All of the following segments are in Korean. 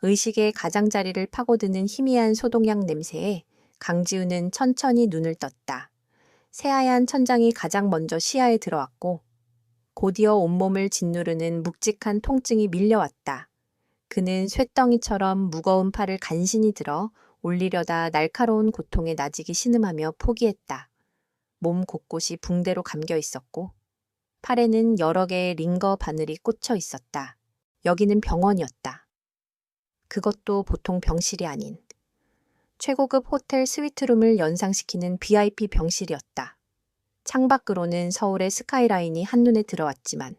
의식의 가장자리를 파고드는 희미한 소독약 냄새에 강지우는 천천히 눈을 떴다. 새하얀 천장이 가장 먼저 시야에 들어왔고 곧이어 온몸을 짓누르는 묵직한 통증이 밀려왔다. 그는 쇳덩이처럼 무거운 팔을 간신히 들어 올리려다 날카로운 고통에 나직이 신음하며 포기했다. 몸 곳곳이 붕대로 감겨 있었고 팔에는 여러 개의 링거 바늘이 꽂혀 있었다. 여기는 병원이었다. 그것도 보통 병실이 아닌 최고급 호텔 스위트룸을 연상시키는 VIP 병실이었다. 창밖으로는 서울의 스카이라인이 한눈에 들어왔지만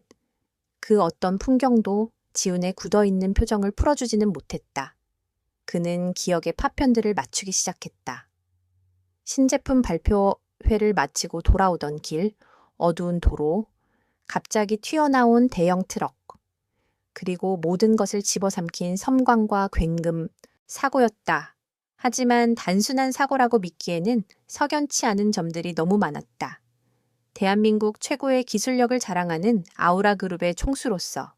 그 어떤 풍경도 지훈의 굳어있는 표정을 풀어주지는 못했다. 그는 기억의 파편들을 맞추기 시작했다. 신제품 발표회를 마치고 돌아오던 길, 어두운 도로, 갑자기 튀어나온 대형 트럭, 그리고 모든 것을 집어삼킨 섬광과 굉금, 사고였다. 하지만 단순한 사고라고 믿기에는 석연치 않은 점들이 너무 많았다. 대한민국 최고의 기술력을 자랑하는 아우라 그룹의 총수로서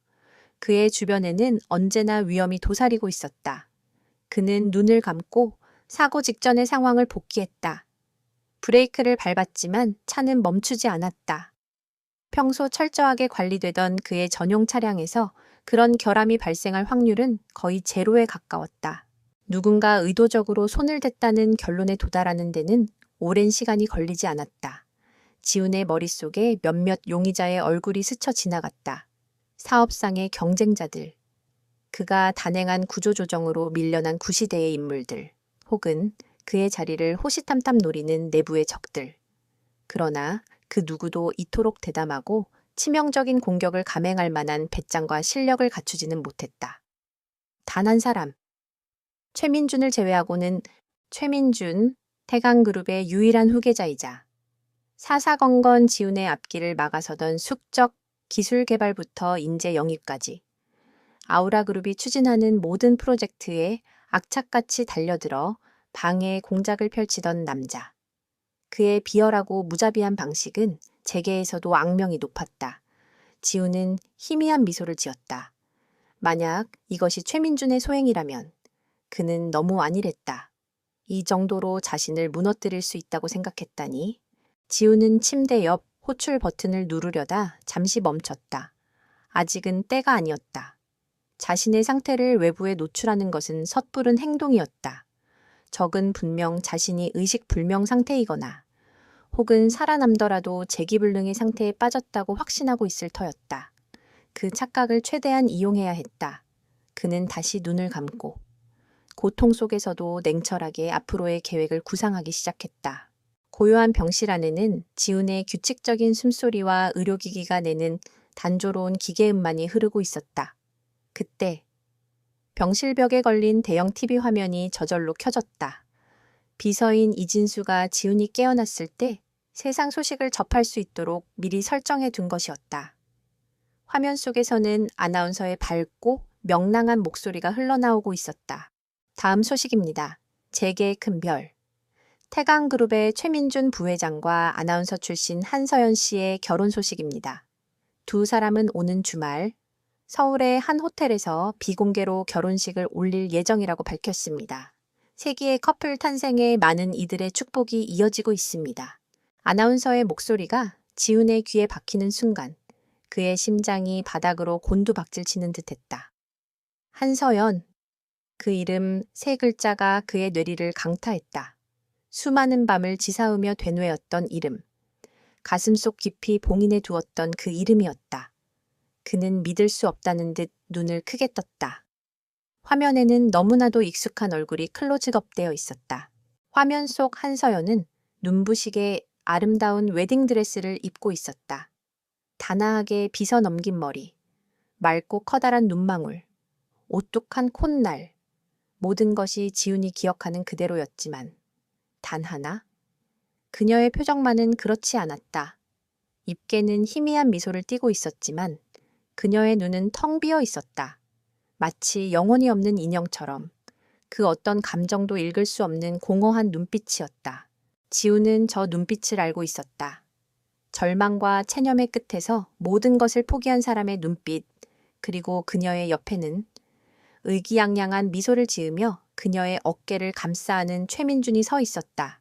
그의 주변에는 언제나 위험이 도사리고 있었다. 그는 눈을 감고 사고 직전의 상황을 복기했다. 브레이크를 밟았지만 차는 멈추지 않았다. 평소 철저하게 관리되던 그의 전용 차량에서 그런 결함이 발생할 확률은 거의 제로에 가까웠다. 누군가 의도적으로 손을 댔다는 결론에 도달하는 데는 오랜 시간이 걸리지 않았다. 지훈의 머릿속에 몇몇 용의자의 얼굴이 스쳐 지나갔다. 사업상의 경쟁자들, 그가 단행한 구조조정으로 밀려난 구시대의 인물들, 혹은 그의 자리를 호시탐탐 노리는 내부의 적들. 그러나 그 누구도 이토록 대담하고 치명적인 공격을 감행할 만한 배짱과 실력을 갖추지는 못했다. 단 한 사람, 최민준을 제외하고는 최민준, 태강그룹의 유일한 후계자이자 사사건건 지훈의 앞길을 막아서던 숙적 기술 개발부터 인재 영입까지 아우라그룹이 추진하는 모든 프로젝트에 악착같이 달려들어 방해의 공작을 펼치던 남자. 그의 비열하고 무자비한 방식은 재계에서도 악명이 높았다. 지훈은 희미한 미소를 지었다. 만약 이것이 최민준의 소행이라면 그는 너무 안일했다. 이 정도로 자신을 무너뜨릴 수 있다고 생각했다니. 지훈은 침대 옆 호출 버튼을 누르려다 잠시 멈췄다. 아직은 때가 아니었다. 자신의 상태를 외부에 노출하는 것은 섣부른 행동이었다. 적은 분명 자신이 의식불명 상태이거나 혹은 살아남더라도 재기불능의 상태에 빠졌다고 확신하고 있을 터였다. 그 착각을 최대한 이용해야 했다. 그는 다시 눈을 감고 고통 속에서도 냉철하게 앞으로의 계획을 구상하기 시작했다. 고요한 병실 안에는 지훈의 규칙적인 숨소리와 의료기기가 내는 단조로운 기계음만이 흐르고 있었다. 그때 병실 벽에 걸린 대형 TV 화면이 저절로 켜졌다. 비서인 이진수가 지훈이 깨어났을 때 세상 소식을 접할 수 있도록 미리 설정해 둔 것이었다. 화면 속에서는 아나운서의 밝고 명랑한 목소리가 흘러나오고 있었다. 다음 소식입니다. 재계의 큰 별. 태강그룹의 최민준 부회장과 아나운서 출신 한서연 씨의 결혼 소식입니다. 두 사람은 오는 주말 서울의 한 호텔에서 비공개로 결혼식을 올릴 예정이라고 밝혔습니다. 세기의 커플 탄생에 많은 이들의 축복이 이어지고 있습니다. 아나운서의 목소리가 지훈의 귀에 박히는 순간 그의 심장이 바닥으로 곤두박질 치는 듯했다. 한서연, 그 이름 세 글자가 그의 뇌리를 강타했다. 수많은 밤을 지사으며 되뇌었던 이름. 가슴속 깊이 봉인해 두었던 그 이름이었다. 그는 믿을 수 없다는 듯 눈을 크게 떴다. 화면에는 너무나도 익숙한 얼굴이 클로즈업되어 있었다. 화면 속 한서연은 눈부시게 아름다운 웨딩드레스를 입고 있었다. 단아하게 빗어 넘긴 머리, 맑고 커다란 눈망울, 오뚝한 콧날, 모든 것이 지훈이 기억하는 그대로였지만 단 하나? 그녀의 표정만은 그렇지 않았다. 입계는 희미한 미소를 띠고 있었지만 그녀의 눈은 텅 비어 있었다. 마치 영혼이 없는 인형처럼 그 어떤 감정도 읽을 수 없는 공허한 눈빛이었다. 지훈은 저 눈빛을 알고 있었다. 절망과 체념의 끝에서 모든 것을 포기한 사람의 눈빛, 그리고 그녀의 옆에는 의기양양한 미소를 지으며 그녀의 어깨를 감싸 안은 최민준이 서 있었다.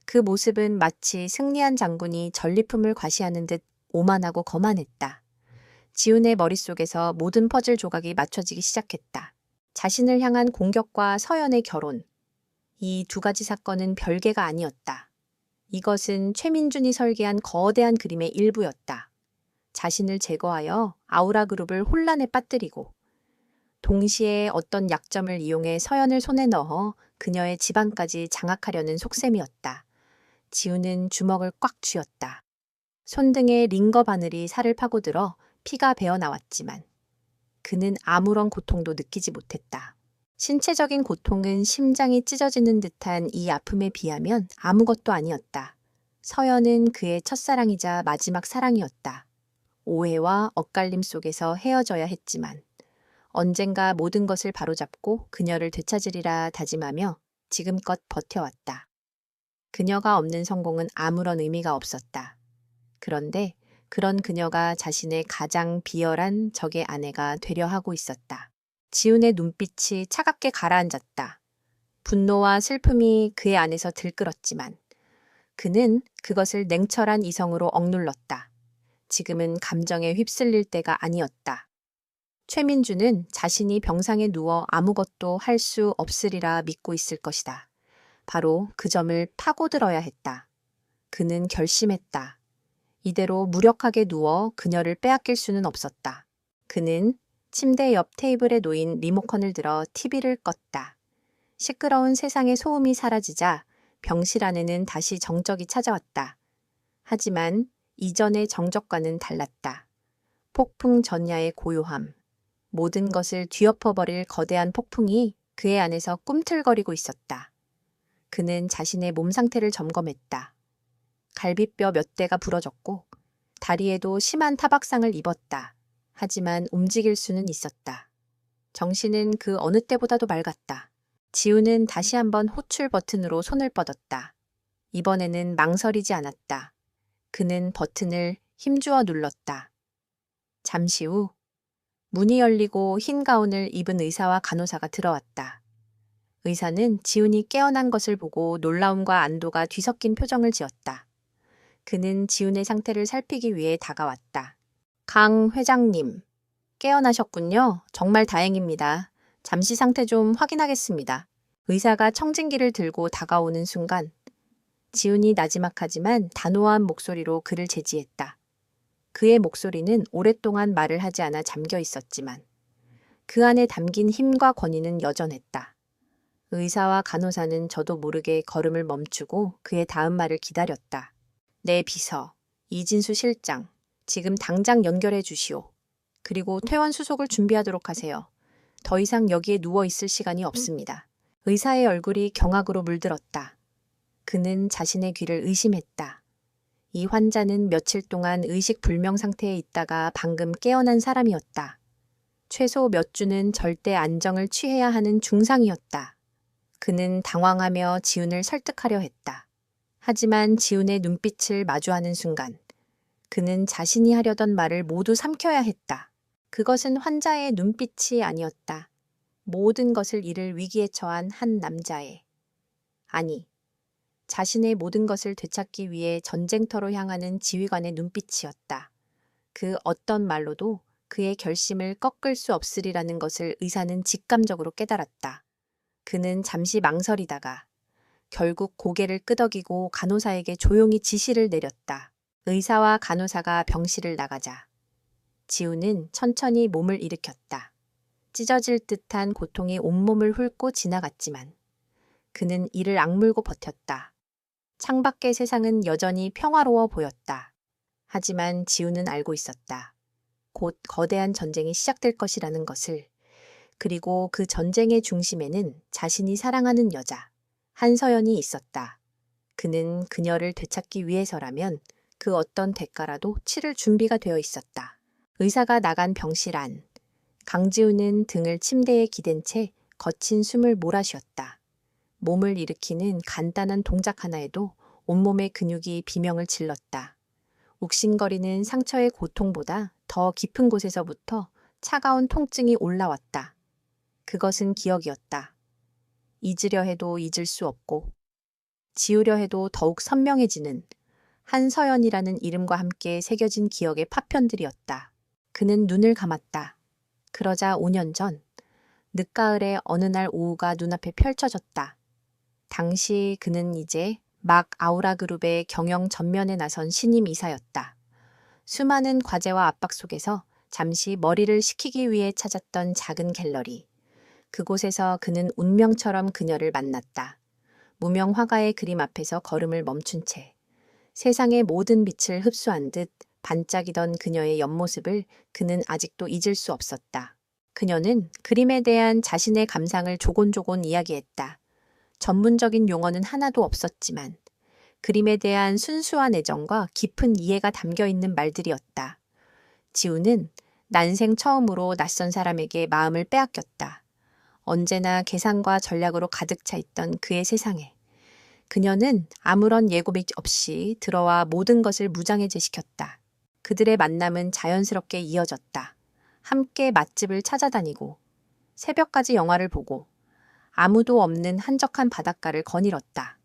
그 모습은 마치 승리한 장군이 전리품을 과시하는 듯 오만하고 거만했다. 지훈의 머릿속에서 모든 퍼즐 조각이 맞춰지기 시작했다. 자신을 향한 공격과 서연의 결혼. 이 두 가지 사건은 별개가 아니었다. 이것은 최민준이 설계한 거대한 그림의 일부였다. 자신을 제거하여 아우라 그룹을 혼란에 빠뜨리고 동시에 어떤 약점을 이용해 서연을 손에 넣어 그녀의 집안까지 장악하려는 속셈이었다. 지우는 주먹을 꽉 쥐었다. 손등에 링거 바늘이 살을 파고들어 피가 배어 나왔지만 그는 아무런 고통도 느끼지 못했다. 신체적인 고통은 심장이 찢어지는 듯한 이 아픔에 비하면 아무것도 아니었다. 서연은 그의 첫사랑이자 마지막 사랑이었다. 오해와 엇갈림 속에서 헤어져야 했지만 언젠가 모든 것을 바로잡고 그녀를 되찾으리라 다짐하며 지금껏 버텨왔다. 그녀가 없는 성공은 아무런 의미가 없었다. 그런데 그런 그녀가 자신의 가장 비열한 적의 아내가 되려 하고 있었다. 지훈의 눈빛이 차갑게 가라앉았다. 분노와 슬픔이 그의 안에서 들끓었지만 그는 그것을 냉철한 이성으로 억눌렀다. 지금은 감정에 휩쓸릴 때가 아니었다. 최민주는 자신이 병상에 누워 아무것도 할 수 없으리라 믿고 있을 것이다. 바로 그 점을 파고들어야 했다. 그는 결심했다. 이대로 무력하게 누워 그녀를 빼앗길 수는 없었다. 그는 침대 옆 테이블에 놓인 리모컨을 들어 TV를 껐다. 시끄러운 세상의 소음이 사라지자 병실 안에는 다시 정적이 찾아왔다. 하지만 이전의 정적과는 달랐다. 폭풍 전야의 고요함. 모든 것을 뒤엎어버릴 거대한 폭풍이 그의 안에서 꿈틀거리고 있었다. 그는 자신의 몸 상태를 점검했다. 갈비뼈 몇 대가 부러졌고 다리에도 심한 타박상을 입었다. 하지만 움직일 수는 있었다. 정신은 그 어느 때보다도 맑았다. 지우는 다시 한번 호출 버튼으로 손을 뻗었다. 이번에는 망설이지 않았다. 그는 버튼을 힘주어 눌렀다. 잠시 후 문이 열리고 흰 가운을 입은 의사와 간호사가 들어왔다. 의사는 지훈이 깨어난 것을 보고 놀라움과 안도가 뒤섞인 표정을 지었다. 그는 지훈의 상태를 살피기 위해 다가왔다. 강 회장님, 깨어나셨군요. 정말 다행입니다. 잠시 상태 좀 확인하겠습니다. 의사가 청진기를 들고 다가오는 순간 지훈이 나지막하지만 단호한 목소리로 그를 제지했다. 그의 목소리는 오랫동안 말을 하지 않아 잠겨 있었지만 그 안에 담긴 힘과 권위는 여전했다. 의사와 간호사는 저도 모르게 걸음을 멈추고 그의 다음 말을 기다렸다. 내 비서, 이진수 실장, 지금 당장 연결해 주시오. 그리고 퇴원 수속을 준비하도록 하세요. 더 이상 여기에 누워 있을 시간이 없습니다. 의사의 얼굴이 경악으로 물들었다. 그는 자신의 귀를 의심했다. 이 환자는 며칠 동안 의식 불명 상태에 있다가 방금 깨어난 사람이었다. 최소 몇 주는 절대 안정을 취해야 하는 중상이었다. 그는 당황하며 지훈을 설득하려 했다. 하지만 지훈의 눈빛을 마주하는 순간 그는 자신이 하려던 말을 모두 삼켜야 했다. 그것은 환자의 눈빛이 아니었다. 모든 것을 잃을 위기에 처한 한 남자의, 아니, 자신의 모든 것을 되찾기 위해 전쟁터로 향하는 지휘관의 눈빛이었다. 그 어떤 말로도 그의 결심을 꺾을 수 없으리라는 것을 의사는 직감적으로 깨달았다. 그는 잠시 망설이다가 결국 고개를 끄덕이고 간호사에게 조용히 지시를 내렸다. 의사와 간호사가 병실을 나가자 지우는 천천히 몸을 일으켰다. 찢어질 듯한 고통이 온몸을 훑고 지나갔지만 그는 이를 악물고 버텼다. 창밖의 세상은 여전히 평화로워 보였다. 하지만 지우는 알고 있었다. 곧 거대한 전쟁이 시작될 것이라는 것을. 그리고 그 전쟁의 중심에는 자신이 사랑하는 여자, 한서연이 있었다. 그는 그녀를 되찾기 위해서라면 그 어떤 대가라도 치를 준비가 되어 있었다. 의사가 나간 병실 안. 강지우는 등을 침대에 기댄 채 거친 숨을 몰아쉬었다. 몸을 일으키는 간단한 동작 하나에도 온몸의 근육이 비명을 질렀다. 욱신거리는 상처의 고통보다 더 깊은 곳에서부터 차가운 통증이 올라왔다. 그것은 기억이었다. 잊으려 해도 잊을 수 없고 지우려 해도 더욱 선명해지는 한서연이라는 이름과 함께 새겨진 기억의 파편들이었다. 그는 눈을 감았다. 그러자 5년 전 늦가을의 어느 날 오후가 눈앞에 펼쳐졌다. 당시 그는 이제 막 아우라 그룹의 경영 전면에 나선 신임 이사였다. 수많은 과제와 압박 속에서 잠시 머리를 식히기 위해 찾았던 작은 갤러리. 그곳에서 그는 운명처럼 그녀를 만났다. 무명 화가의 그림 앞에서 걸음을 멈춘 채 세상의 모든 빛을 흡수한 듯 반짝이던 그녀의 옆모습을 그는 아직도 잊을 수 없었다. 그녀는 그림에 대한 자신의 감상을 조곤조곤 이야기했다. 전문적인 용어는 하나도 없었지만 그림에 대한 순수한 애정과 깊은 이해가 담겨 있는 말들이었다. 지우는 난생 처음으로 낯선 사람에게 마음을 빼앗겼다. 언제나 계산과 전략으로 가득 차 있던 그의 세상에 그녀는 아무런 예고비 없이 들어와 모든 것을 무장해제시켰다. 그들의 만남은 자연스럽게 이어졌다. 함께 맛집을 찾아다니고 새벽까지 영화를 보고 아무도 없는 한적한 바닷가를 거닐었다.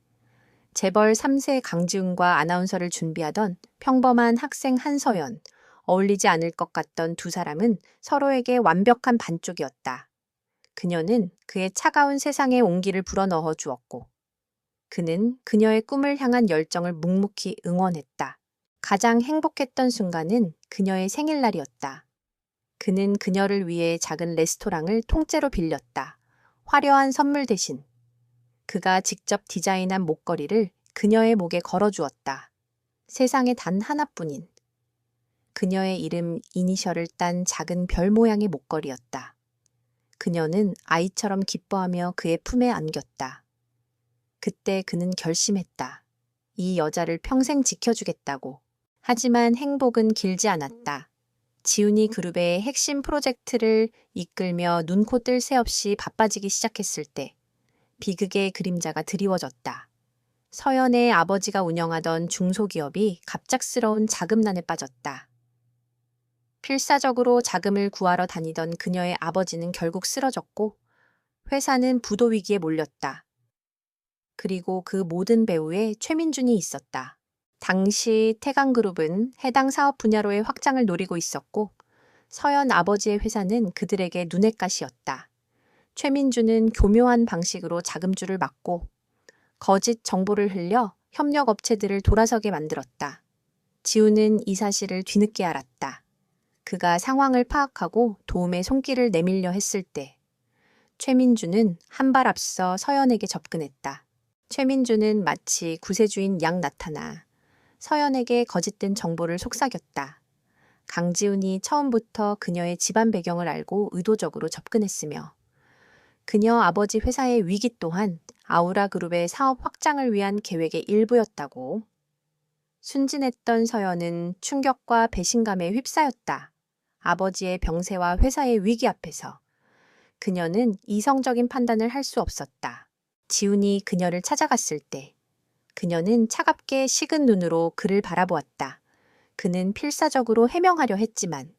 재벌 3세 강지훈과 아나운서를 준비하던 평범한 학생 한서연, 어울리지 않을 것 같던 두 사람은 서로에게 완벽한 반쪽이었다. 그녀는 그의 차가운 세상에 온기를 불어넣어 주었고 그는 그녀의 꿈을 향한 열정을 묵묵히 응원했다. 가장 행복했던 순간은 그녀의 생일날이었다. 그는 그녀를 위해 작은 레스토랑을 통째로 빌렸다. 화려한 선물 대신 그가 직접 디자인한 목걸이를 그녀의 목에 걸어주었다. 세상에 단 하나뿐인 그녀의 이름 이니셜을 딴 작은 별 모양의 목걸이였다. 그녀는 아이처럼 기뻐하며 그의 품에 안겼다. 그때 그는 결심했다. 이 여자를 평생 지켜주겠다고. 하지만 행복은 길지 않았다. 지훈이 그룹의 핵심 프로젝트를 이끌며 눈코 뜰 새 없이 바빠지기 시작했을 때 비극의 그림자가 드리워졌다. 서연의 아버지가 운영하던 중소기업이 갑작스러운 자금난에 빠졌다. 필사적으로 자금을 구하러 다니던 그녀의 아버지는 결국 쓰러졌고 회사는 부도 위기에 몰렸다. 그리고 그 모든 배후에 최민준이 있었다. 당시 태강그룹은 해당 사업 분야로의 확장을 노리고 있었고 서연 아버지의 회사는 그들에게 눈엣 가시였다. 최민준은 교묘한 방식으로 자금줄을 막고 거짓 정보를 흘려 협력 업체들을 돌아서게 만들었다. 지우는 이 사실을 뒤늦게 알았다. 그가 상황을 파악하고 도움의 손길을 내밀려 했을 때 최민준은 한 발 앞서 서연에게 접근했다. 최민준은 마치 구세주인 양 나타나 서연에게 거짓된 정보를 속삭였다. 강지훈이 처음부터 그녀의 집안 배경을 알고 의도적으로 접근했으며 그녀 아버지 회사의 위기 또한 아우라 그룹의 사업 확장을 위한 계획의 일부였다고. 순진했던 서연은 충격과 배신감에 휩싸였다. 아버지의 병세와 회사의 위기 앞에서 그녀는 이성적인 판단을 할 수 없었다. 지훈이 그녀를 찾아갔을 때 그녀는 차갑게 식은 눈으로 그를 바라보았다. 그는 필사적으로 해명하려 했지만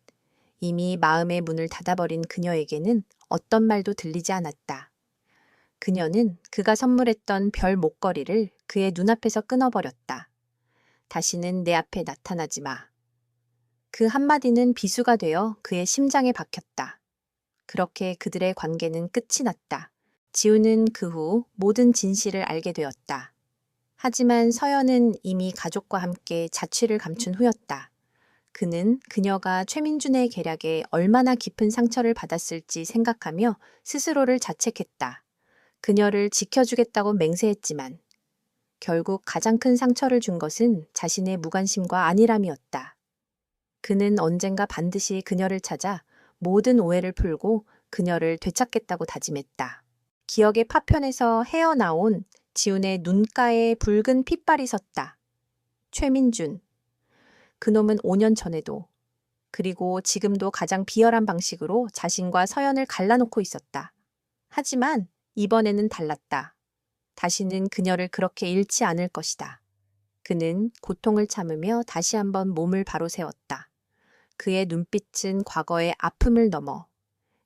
이미 마음의 문을 닫아버린 그녀에게는 어떤 말도 들리지 않았다. 그녀는 그가 선물했던 별 목걸이를 그의 눈앞에서 끊어버렸다. 다시는 내 앞에 나타나지 마. 그 한마디는 비수가 되어 그의 심장에 박혔다. 그렇게 그들의 관계는 끝이 났다. 지우는 그 후 모든 진실을 알게 되었다. 하지만 서연은 이미 가족과 함께 자취를 감춘 후였다. 그는 그녀가 최민준의 계략에 얼마나 깊은 상처를 받았을지 생각하며 스스로를 자책했다. 그녀를 지켜주겠다고 맹세했지만 결국 가장 큰 상처를 준 것은 자신의 무관심과 안일함이었다. 그는 언젠가 반드시 그녀를 찾아 모든 오해를 풀고 그녀를 되찾겠다고 다짐했다. 기억의 파편에서 헤어나온 지훈의 눈가에 붉은 핏발이 섰다. 최민준. 그놈은 5년 전에도 그리고 지금도 가장 비열한 방식으로 자신과 서연을 갈라놓고 있었다. 하지만 이번에는 달랐다. 다시는 그녀를 그렇게 잃지 않을 것이다. 그는 고통을 참으며 다시 한번 몸을 바로 세웠다. 그의 눈빛은 과거의 아픔을 넘어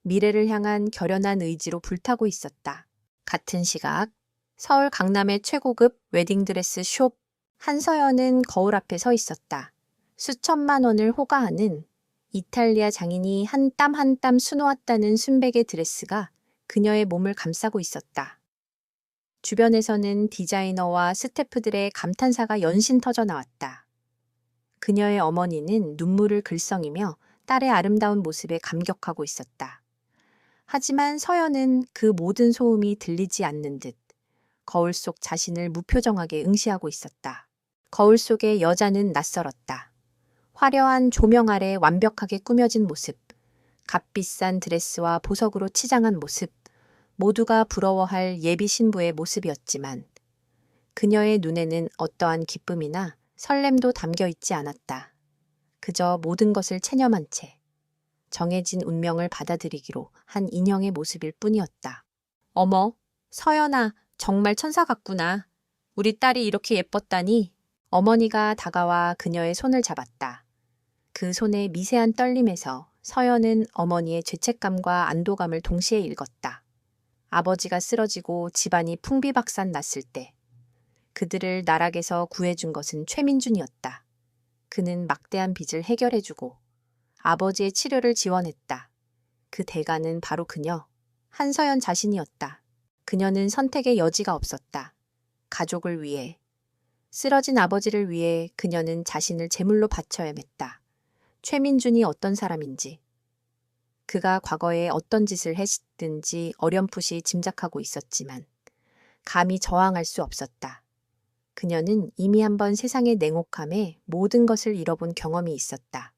미래를 향한 결연한 의지로 불타고 있었다. 같은 시각, 서울 강남의 최고급 웨딩드레스 숍. 한서연은 거울 앞에 서 있었다. 수천만 원을 호가하는 이탈리아 장인이 한 땀 한 땀 수놓았다는 순백의 드레스가 그녀의 몸을 감싸고 있었다. 주변에서는 디자이너와 스태프들의 감탄사가 연신 터져 나왔다. 그녀의 어머니는 눈물을 글썽이며 딸의 아름다운 모습에 감격하고 있었다. 하지만 서연은 그 모든 소음이 들리지 않는 듯 거울 속 자신을 무표정하게 응시하고 있었다. 거울 속의 여자는 낯설었다. 화려한 조명 아래 완벽하게 꾸며진 모습, 값비싼 드레스와 보석으로 치장한 모습, 모두가 부러워할 예비 신부의 모습이었지만 그녀의 눈에는 어떠한 기쁨이나 설렘도 담겨 있지 않았다. 그저 모든 것을 체념한 채 정해진 운명을 받아들이기로 한 인형의 모습일 뿐이었다. 어머, 서연아, 정말 천사 같구나. 우리 딸이 이렇게 예뻤다니. 어머니가 다가와 그녀의 손을 잡았다. 그 손의 미세한 떨림에서 서연은 어머니의 죄책감과 안도감을 동시에 읽었다. 아버지가 쓰러지고 집안이 풍비박산 났을 때 그들을 나락에서 구해준 것은 최민준이었다. 그는 막대한 빚을 해결해주고 아버지의 치료를 지원했다. 그 대가는 바로 그녀, 한서연 자신이었다. 그녀는 선택의 여지가 없었다. 가족을 위해, 쓰러진 아버지를 위해 그녀는 자신을 제물로 바쳐야 했다. 최민준이 어떤 사람인지, 그가 과거에 어떤 짓을 했든지 어렴풋이 짐작하고 있었지만 감히 저항할 수 없었다. 그녀는 이미 한번 세상의 냉혹함에 모든 것을 잃어본 경험이 있었다.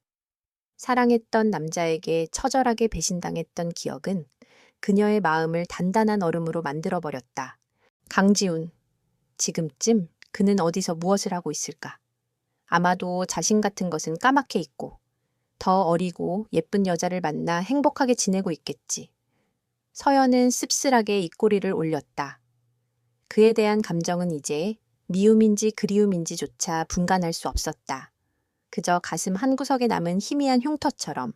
사랑했던 남자에게 처절하게 배신당했던 기억은 그녀의 마음을 단단한 얼음으로 만들어버렸다. 강지훈, 지금쯤 그는 어디서 무엇을 하고 있을까? 아마도 자신 같은 것은 까맣게 잊고 더 어리고 예쁜 여자를 만나 행복하게 지내고 있겠지. 서연은 씁쓸하게 입꼬리를 올렸다. 그에 대한 감정은 이제 미움인지 그리움인지조차 분간할 수 없었다. 그저 가슴 한구석에 남은 희미한 흉터처럼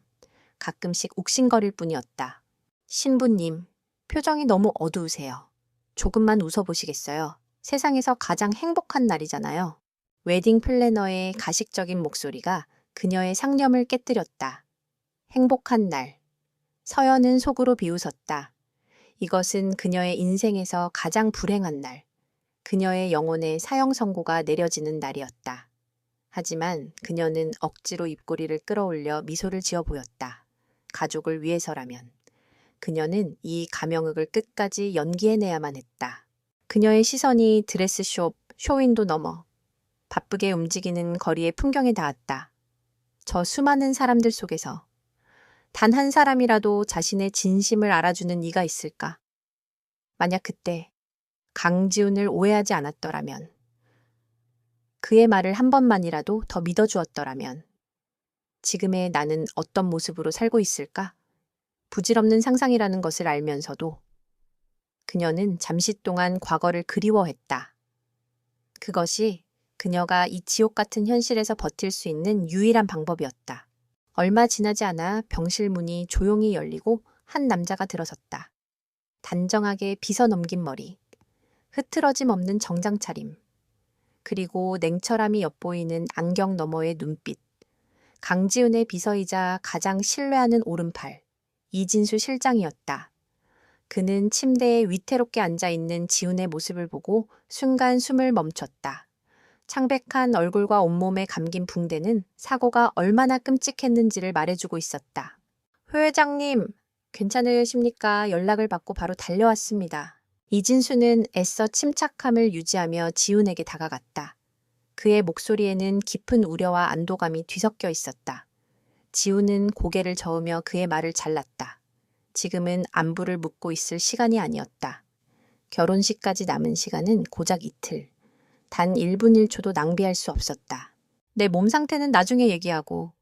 가끔씩 욱신거릴 뿐이었다. 신부님, 표정이 너무 어두우세요. 조금만 웃어보시겠어요? 세상에서 가장 행복한 날이잖아요. 웨딩 플래너의 가식적인 목소리가 그녀의 상념을 깨뜨렸다. 행복한 날. 서연은 속으로 비웃었다. 이것은 그녀의 인생에서 가장 불행한 날. 그녀의 영혼에 사형 선고가 내려지는 날이었다. 하지만 그녀는 억지로 입꼬리를 끌어올려 미소를 지어 보였다. 가족을 위해서라면. 그녀는 이 가명흑을 끝까지 연기해내야만 했다. 그녀의 시선이 드레스숍, 쇼윈도 넘어 바쁘게 움직이는 거리의 풍경에 닿았다. 저 수많은 사람들 속에서 단 한 사람이라도 자신의 진심을 알아주는 이가 있을까? 만약 그때 강지훈을 오해하지 않았더라면, 그의 말을 한 번만이라도 더 믿어주었더라면 지금의 나는 어떤 모습으로 살고 있을까? 부질없는 상상이라는 것을 알면서도 그녀는 잠시 동안 과거를 그리워했다. 그것이 그녀가 이 지옥 같은 현실에서 버틸 수 있는 유일한 방법이었다. 얼마 지나지 않아 병실 문이 조용히 열리고 한 남자가 들어섰다. 단정하게 빗어 넘긴 머리, 흐트러짐 없는 정장 차림, 그리고 냉철함이 엿보이는 안경 너머의 눈빛. 강지훈의 비서이자 가장 신뢰하는 오른팔, 이진수 실장이었다. 그는 침대에 위태롭게 앉아있는 지훈의 모습을 보고 순간 숨을 멈췄다. 창백한 얼굴과 온몸에 감긴 붕대는 사고가 얼마나 끔찍했는지를 말해주고 있었다. 회 회장님, 괜찮으십니까? 연락을 받고 바로 달려왔습니다. 이진수는 애써 침착함을 유지하며 지훈에게 다가갔다. 그의 목소리에는 깊은 우려와 안도감이 뒤섞여 있었다. 지훈은 고개를 저으며 그의 말을 잘랐다. 지금은 안부를 묻고 있을 시간이 아니었다. 결혼식까지 남은 시간은 고작 이틀. 단 1분 1초도 낭비할 수 없었다. 내 몸 상태는 나중에 얘기하고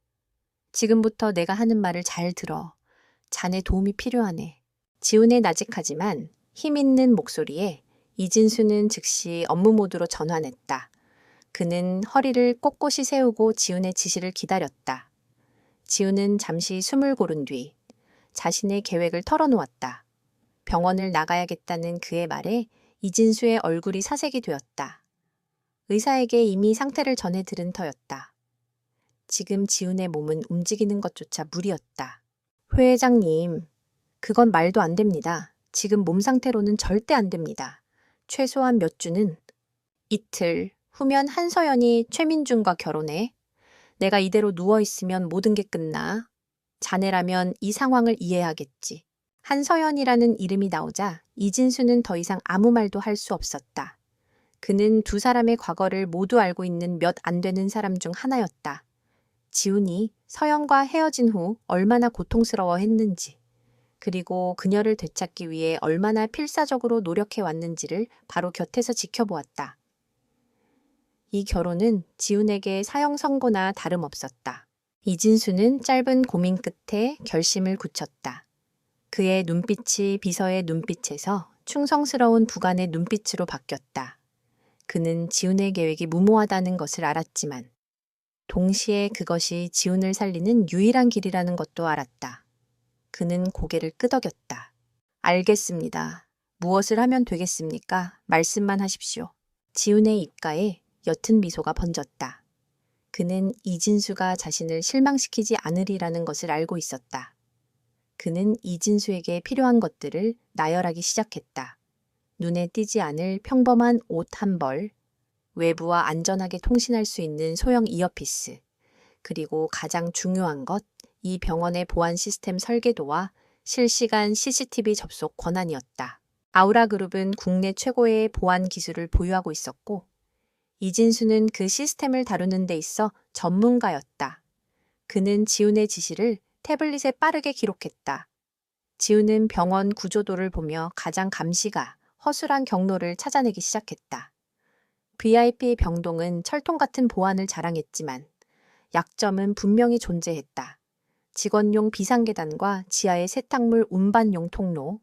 지금부터 내가 하는 말을 잘 들어. 자네 도움이 필요하네. 지훈의 나직하지만 힘있는 목소리에 이진수는 즉시 업무 모드로 전환했다. 그는 허리를 꼿꼿이 세우고 지훈의 지시를 기다렸다. 지훈은 잠시 숨을 고른 뒤 자신의 계획을 털어놓았다. 병원을 나가야겠다는 그의 말에 이진수의 얼굴이 사색이 되었다. 의사에게 이미 상태를 전해 들은 터였다. 지금 지훈의 몸은 움직이는 것조차 무리였다. 회 회장님, 그건 말도 안 됩니다. 지금 몸 상태로는 절대 안 됩니다. 최소한 몇 주는. 이틀 후면 한서연이 최민준과 결혼해. 내가 이대로 누워있으면 모든 게 끝나. 자네라면 이 상황을 이해하겠지. 한서연이라는 이름이 나오자 이진수는 더 이상 아무 말도 할 수 없었다. 그는 두 사람의 과거를 모두 알고 있는 몇 안 되는 사람 중 하나였다. 지훈이 서연과 헤어진 후 얼마나 고통스러워했는지, 그리고 그녀를 되찾기 위해 얼마나 필사적으로 노력해왔는지를 바로 곁에서 지켜보았다. 이 결혼은 지훈에게 사형 선고나 다름없었다. 이진수는 짧은 고민 끝에 결심을 굳혔다. 그의 눈빛이 비서의 눈빛에서 충성스러운 부관의 눈빛으로 바뀌었다. 그는 지훈의 계획이 무모하다는 것을 알았지만 동시에 그것이 지훈을 살리는 유일한 길이라는 것도 알았다. 그는 고개를 끄덕였다. 알겠습니다. 무엇을 하면 되겠습니까? 말씀만 하십시오. 지훈의 입가에 옅은 미소가 번졌다. 그는 이진수가 자신을 실망시키지 않으리라는 것을 알고 있었다. 그는 이진수에게 필요한 것들을 나열하기 시작했다. 눈에 띄지 않을 평범한 옷 한 벌, 외부와 안전하게 통신할 수 있는 소형 이어피스, 그리고 가장 중요한 것, 이 병원의 보안 시스템 설계도와 실시간 CCTV 접속 권한이었다. 아우라그룹은 국내 최고의 보안 기술을 보유하고 있었고 이진수는 그 시스템을 다루는 데 있어 전문가였다. 그는 지훈의 지시를 태블릿에 빠르게 기록했다. 지훈은 병원 구조도를 보며 가장 감시가 허술한 경로를 찾아내기 시작했다. VIP 병동은 철통 같은 보안을 자랑했지만 약점은 분명히 존재했다. 직원용 비상계단과 지하의 세탁물 운반용 통로,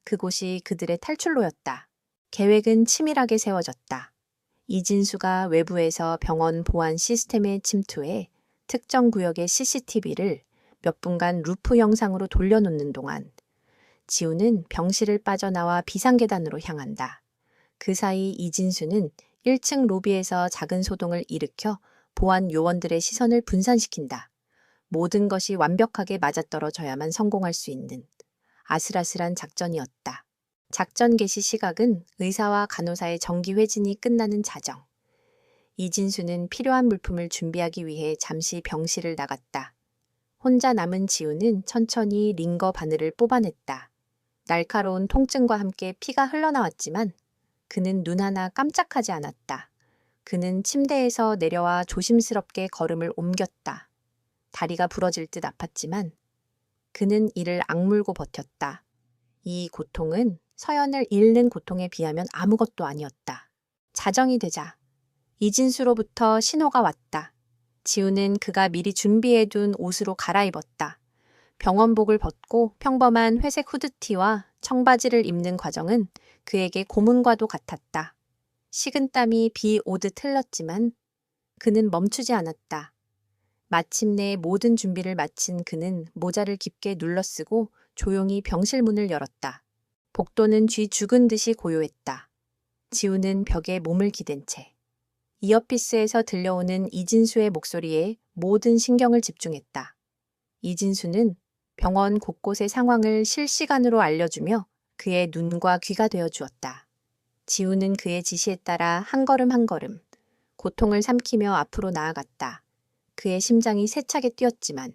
그곳이 그들의 탈출로였다. 계획은 치밀하게 세워졌다. 이진수가 외부에서 병원 보안 시스템에 침투해 특정 구역의 CCTV를 몇 분간 루프 영상으로 돌려놓는 동안 지훈은 병실을 빠져나와 비상계단으로 향한다. 그 사이 이진수는 1층 로비에서 작은 소동을 일으켜 보안 요원들의 시선을 분산시킨다. 모든 것이 완벽하게 맞아떨어져야만 성공할 수 있는 아슬아슬한 작전이었다. 작전 개시 시각은 의사와 간호사의 정기 회진이 끝나는 자정. 이진수는 필요한 물품을 준비하기 위해 잠시 병실을 나갔다. 혼자 남은 지훈은 천천히 링거 바늘을 뽑아냈다. 날카로운 통증과 함께 피가 흘러나왔지만 그는 눈 하나 깜짝하지 않았다. 그는 침대에서 내려와 조심스럽게 걸음을 옮겼다. 다리가 부러질 듯 아팠지만 그는 이를 악물고 버텼다. 이 고통은 서연을 잃는 고통에 비하면 아무것도 아니었다. 자정이 되자 이진수로부터 신호가 왔다. 지훈은 그가 미리 준비해둔 옷으로 갈아입었다. 병원복을 벗고 평범한 회색 후드티와 청바지를 입는 과정은 그에게 고문과도 같았다. 식은땀이 비 오듯 흘렀지만 그는 멈추지 않았다. 마침내 모든 준비를 마친 그는 모자를 깊게 눌러쓰고 조용히 병실 문을 열었다. 복도는 쥐 죽은 듯이 고요했다. 지훈은 벽에 몸을 기댄 채 이어피스에서 들려오는 이진수의 목소리에 모든 신경을 집중했다. 이진수는 병원 곳곳의 상황을 실시간으로 알려주며 그의 눈과 귀가 되어 주었다. 지훈은 그의 지시에 따라 한 걸음 한 걸음 고통을 삼키며 앞으로 나아갔다. 그의 심장이 세차게 뛰었지만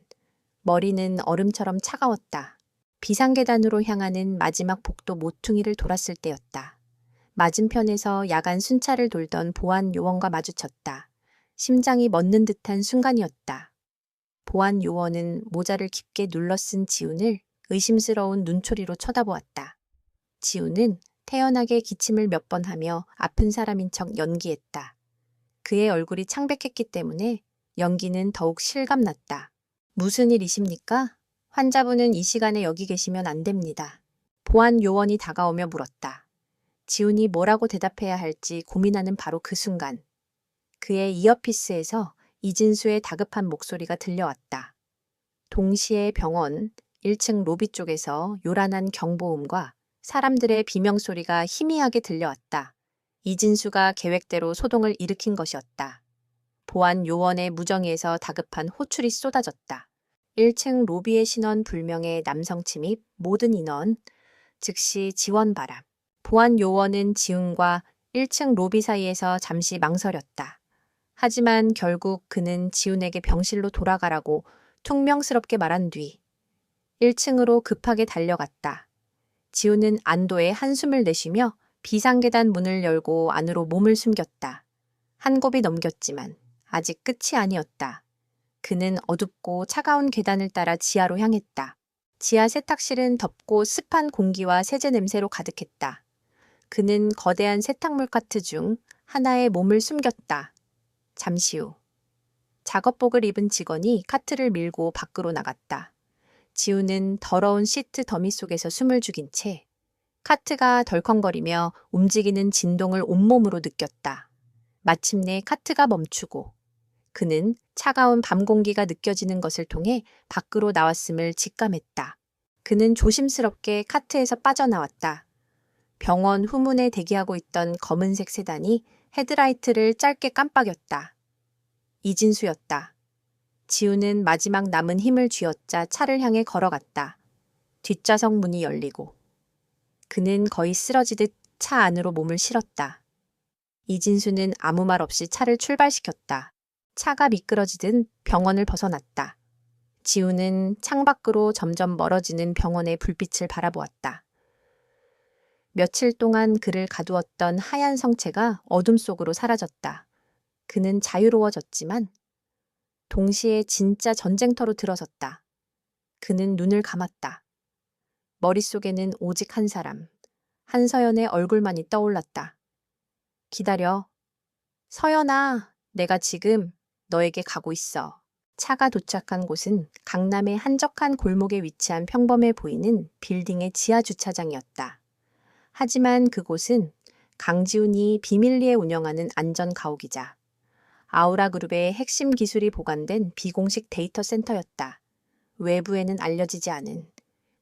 머리는 얼음처럼 차가웠다. 비상계단으로 향하는 마지막 복도 모퉁이를 돌았을 때였다. 맞은편에서 야간 순찰을 돌던 보안 요원과 마주쳤다. 심장이 멎는 듯한 순간이었다. 보안 요원은 모자를 깊게 눌러쓴 지훈을 의심스러운 눈초리로 쳐다보았다. 지훈은 태연하게 기침을 몇 번 하며 아픈 사람인 척 연기했다. 그의 얼굴이 창백했기 때문에 연기는 더욱 실감났다. 무슨 일이십니까? 환자분은 이 시간에 여기 계시면 안 됩니다. 보안 요원이 다가오며 물었다. 지훈이 뭐라고 대답해야 할지 고민하는 바로 그 순간 그의 이어피스에서 이진수의 다급한 목소리가 들려왔다. 동시에 병원, 1층 로비 쪽에서 요란한 경보음과 사람들의 비명소리가 희미하게 들려왔다. 이진수가 계획대로 소동을 일으킨 것이었다. 보안 요원의 무정의에서 다급한 호출이 쏟아졌다. 1층 로비의 신원 불명의 남성 침입, 모든 인원, 즉시 지원 바람. 보안 요원은 지훈과 1층 로비 사이에서 잠시 망설였다. 하지만 결국 그는 지훈에게 병실로 돌아가라고 퉁명스럽게 말한 뒤 1층으로 급하게 달려갔다. 지훈은 안도의 한숨을 내쉬며 비상계단 문을 열고 안으로 몸을 숨겼다. 한 곱이 넘겼지만 아직 끝이 아니었다. 그는 어둡고 차가운 계단을 따라 지하로 향했다. 지하 세탁실은 덥고 습한 공기와 세제 냄새로 가득했다. 그는 거대한 세탁물 카트 중 하나에 몸을 숨겼다. 잠시 후 작업복을 입은 직원이 카트를 밀고 밖으로 나갔다. 지우는 더러운 시트 더미 속에서 숨을 죽인 채 카트가 덜컹거리며 움직이는 진동을 온몸으로 느꼈다. 마침내 카트가 멈추고 그는 차가운 밤 공기가 느껴지는 것을 통해 밖으로 나왔음을 직감했다. 그는 조심스럽게 카트에서 빠져나왔다. 병원 후문에 대기하고 있던 검은색 세단이 헤드라이트를 짧게 깜빡였다. 이진수였다. 지우는 마지막 남은 힘을 쥐어짜 차를 향해 걸어갔다. 뒷좌석 문이 열리고 그는 거의 쓰러지듯 차 안으로 몸을 실었다. 이진수는 아무 말 없이 차를 출발시켰다. 차가 미끄러지듯 병원을 벗어났다. 지우는 창밖으로 점점 멀어지는 병원의 불빛을 바라보았다. 며칠 동안 그를 가두었던 하얀 성체가 어둠 속으로 사라졌다. 그는 자유로워졌지만 동시에 진짜 전쟁터로 들어섰다. 그는 눈을 감았다. 머릿속에는 오직 한 사람, 한서연의 얼굴만이 떠올랐다. 기다려. 서연아, 내가 지금 너에게 가고 있어. 차가 도착한 곳은 강남의 한적한 골목에 위치한 평범해 보이는 빌딩의 지하 주차장이었다. 하지만 그곳은 강지훈이 비밀리에 운영하는 안전 가옥이자 아우라 그룹의 핵심 기술이 보관된 비공식 데이터 센터였다. 외부에는 알려지지 않은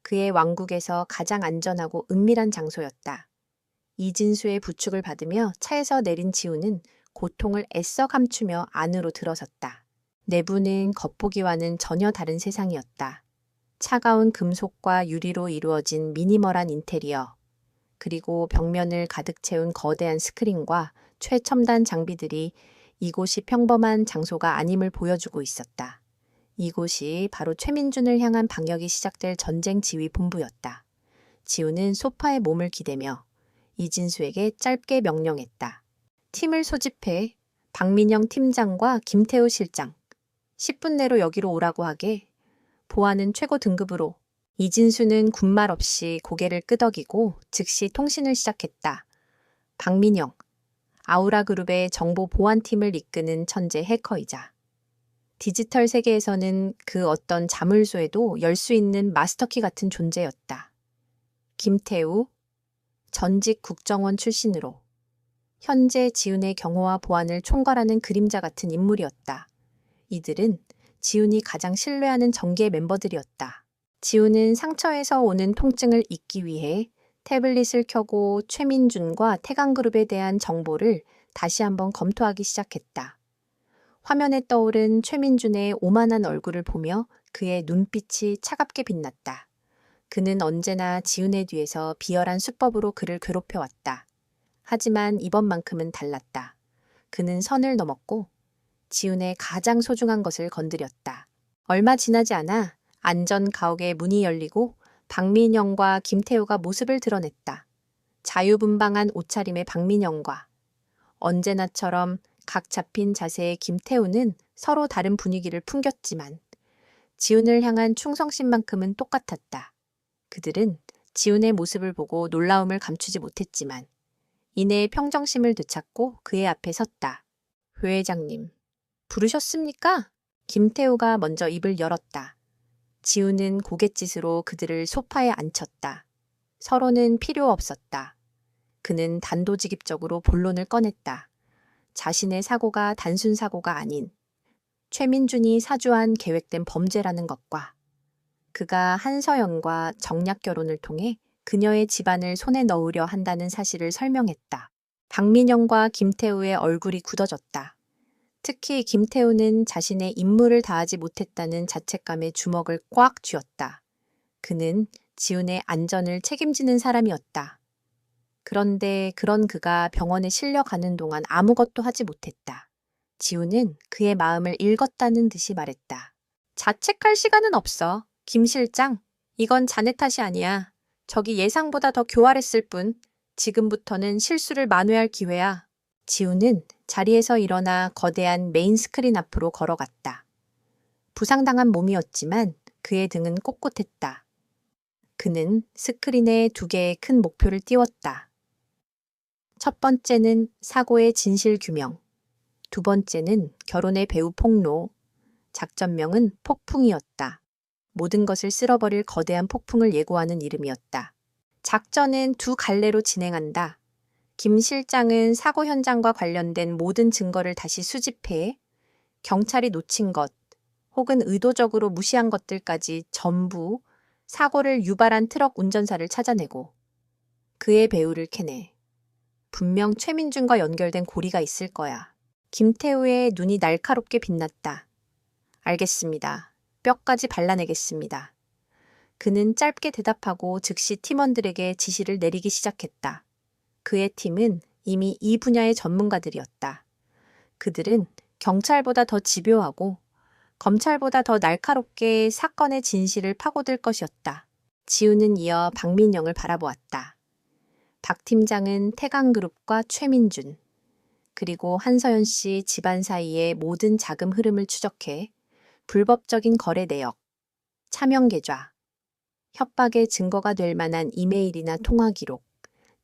그의 왕국에서 가장 안전하고 은밀한 장소였다. 이진수의 부축을 받으며 차에서 내린 지훈은 고통을 애써 감추며 안으로 들어섰다. 내부는 겉보기와는 전혀 다른 세상이었다. 차가운 금속과 유리로 이루어진 미니멀한 인테리어, 그리고 벽면을 가득 채운 거대한 스크린과 최첨단 장비들이 이곳이 평범한 장소가 아님을 보여주고 있었다. 이곳이 바로 최민준을 향한 방역이 시작될 전쟁 지휘 본부였다. 지훈은 소파에 몸을 기대며 이진수에게 짧게 명령했다. 팀을 소집해 박민영 팀장과 김태우 실장, 10분 내로 여기로 오라고 하게. 보안은 최고 등급으로. 이진수는 군말 없이 고개를 끄덕이고 즉시 통신을 시작했다. 박민영, 아우라 그룹의 정보 보안팀을 이끄는 천재 해커이자 디지털 세계에서는 그 어떤 자물쇠도 열 수 있는 마스터키 같은 존재였다. 김태우, 전직 국정원 출신으로 현재 지훈의 경호와 보안을 총괄하는 그림자 같은 인물이었다. 이들은 지훈이 가장 신뢰하는 정계 멤버들이었다. 지훈은 상처에서 오는 통증을 잊기 위해 태블릿을 켜고 최민준과 태강그룹에 대한 정보를 다시 한번 검토하기 시작했다. 화면에 떠오른 최민준의 오만한 얼굴을 보며 그의 눈빛이 차갑게 빛났다. 그는 언제나 지훈의 뒤에서 비열한 수법으로 그를 괴롭혀왔다. 하지만 이번만큼은 달랐다. 그는 선을 넘었고 지훈의 가장 소중한 것을 건드렸다. 얼마 지나지 않아 안전 가옥의 문이 열리고 박민영과 김태우가 모습을 드러냈다. 자유분방한 옷차림의 박민영과 언제나처럼 각 잡힌 자세의 김태우는 서로 다른 분위기를 풍겼지만 지훈을 향한 충성심만큼은 똑같았다. 그들은 지훈의 모습을 보고 놀라움을 감추지 못했지만 이내 평정심을 되찾고 그의 앞에 섰다. 회 회장님, 부르셨습니까? 김태우가 먼저 입을 열었다. 지훈은 고갯짓으로 그들을 소파에 앉혔다. 서로는 필요 없었다. 그는 단도직입적으로 본론을 꺼냈다. 자신의 사고가 단순 사고가 아닌 최민준이 사주한 계획된 범죄라는 것과 그가 한서연과 정략 결혼을 통해 그녀의 집안을 손에 넣으려 한다는 사실을 설명했다. 박민영과 김태우의 얼굴이 굳어졌다. 특히 김태우는 자신의 임무를 다하지 못했다는 자책감에 주먹을 꽉 쥐었다. 그는 지훈의 안전을 책임지는 사람이었다. 그런데 그런 그가 병원에 실려가는 동안 아무것도 하지 못했다. 지훈은 그의 마음을 읽었다는 듯이 말했다. 자책할 시간은 없어. 김 실장, 이건 자네 탓이 아니야. 저기 예상보다 더 교활했을 뿐. 지금부터는 실수를 만회할 기회야. 지훈은 자리에서 일어나 거대한 메인 스크린 앞으로 걸어갔다. 부상당한 몸이었지만 그의 등은 꼿꼿했다. 그는 스크린에 2개의 큰 목표를 띄웠다. 첫 번째는 사고의 진실 규명. 2번째는 결혼의 배후 폭로. 작전명은 폭풍이었다. 모든 것을 쓸어버릴 거대한 폭풍을 예고하는 이름이었다. 작전은 2갈래로 진행한다. 김 실장은 사고 현장과 관련된 모든 증거를 다시 수집해 경찰이 놓친 것 혹은 의도적으로 무시한 것들까지 전부 사고를 유발한 트럭 운전사를 찾아내고 그의 배후를 캐내. 분명 최민준과 연결된 고리가 있을 거야. 김태우의 눈이 날카롭게 빛났다. 알겠습니다. 뼈까지 발라내겠습니다. 그는 짧게 대답하고 즉시 팀원들에게 지시를 내리기 시작했다. 그의 팀은 이미 이 분야의 전문가들이었다. 그들은 경찰보다 더 집요하고 검찰보다 더 날카롭게 사건의 진실을 파고들 것이었다. 지훈은 이어 박민영을 바라보았다. 박 팀장은 태강그룹과 최민준, 그리고 한서연 씨 집안 사이의 모든 자금 흐름을 추적해 불법적인 거래 내역, 차명 계좌, 협박의 증거가 될 만한 이메일이나 통화 기록,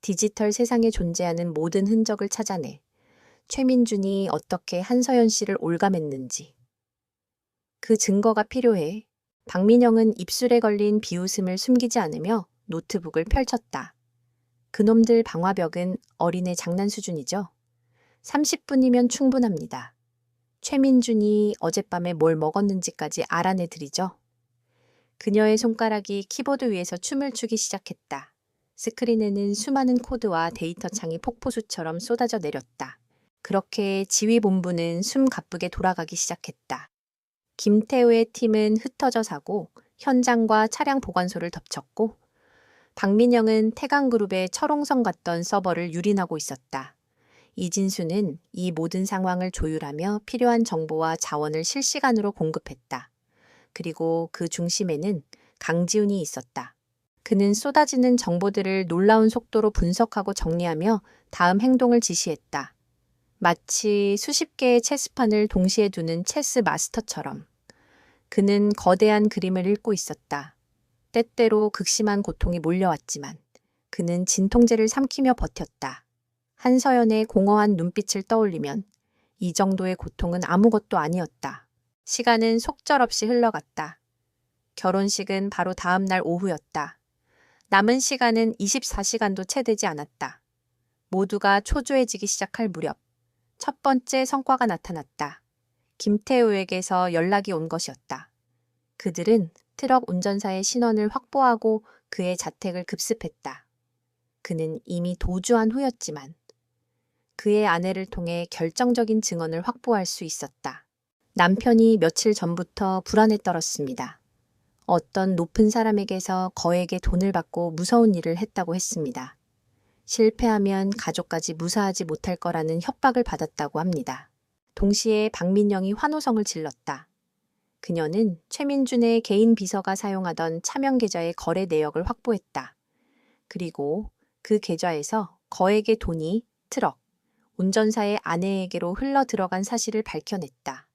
디지털 세상에 존재하는 모든 흔적을 찾아내 최민준이 어떻게 한서연 씨를 올감했는지. 그 증거가 필요해. 박민영은 입술에 걸린 비웃음을 숨기지 않으며 노트북을 펼쳤다. 그놈들 방화벽은 어린애 장난 수준이죠. 30분이면 충분합니다. 최민준이 어젯밤에 뭘 먹었는지까지 알아내드리죠. 그녀의 손가락이 키보드 위에서 춤을 추기 시작했다. 스크린에는 수많은 코드와 데이터 창이 폭포수처럼 쏟아져 내렸다. 그렇게 지휘본부는 숨가쁘게 돌아가기 시작했다. 김태우의 팀은 흩어져 사고 현장과 차량 보관소를 덮쳤고 박민영은 태강그룹의 철옹성 같던 서버를 유린하고 있었다. 이진수는 이 모든 상황을 조율하며 필요한 정보와 자원을 실시간으로 공급했다. 그리고 그 중심에는 강지훈이 있었다. 그는 쏟아지는 정보들을 놀라운 속도로 분석하고 정리하며 다음 행동을 지시했다. 마치 수십 개의 체스판을 동시에 두는 체스 마스터처럼. 그는 거대한 그림을 읽고 있었다. 때때로 극심한 고통이 몰려왔지만 그는 진통제를 삼키며 버텼다. 한서연의 공허한 눈빛을 떠올리면 이 정도의 고통은 아무것도 아니었다. 시간은 속절없이 흘러갔다. 결혼식은 바로 다음 날 오후였다. 남은 시간은 24시간도 채 되지 않았다. 모두가 초조해지기 시작할 무렵 첫 번째 성과가 나타났다. 김태우에게서 연락이 온 것이었다. 그들은 트럭 운전사의 신원을 확보하고 그의 자택을 급습했다. 그는 이미 도주한 후였지만 그의 아내를 통해 결정적인 증언을 확보할 수 있었다. 남편이 며칠 전부터 불안에 떨었습니다. 어떤 높은 사람에게서 거액의 돈을 받고 무서운 일을 했다고 했습니다. 실패하면 가족까지 무사하지 못할 거라는 협박을 받았다고 합니다. 동시에 박민영이 환호성을 질렀다. 그녀는 최민준의 개인 비서가 사용하던 차명 계좌의 거래 내역을 확보했다. 그리고 그 계좌에서 거액의 돈이 트럭, 운전사의 아내에게로 흘러 들어간 사실을 밝혀냈다.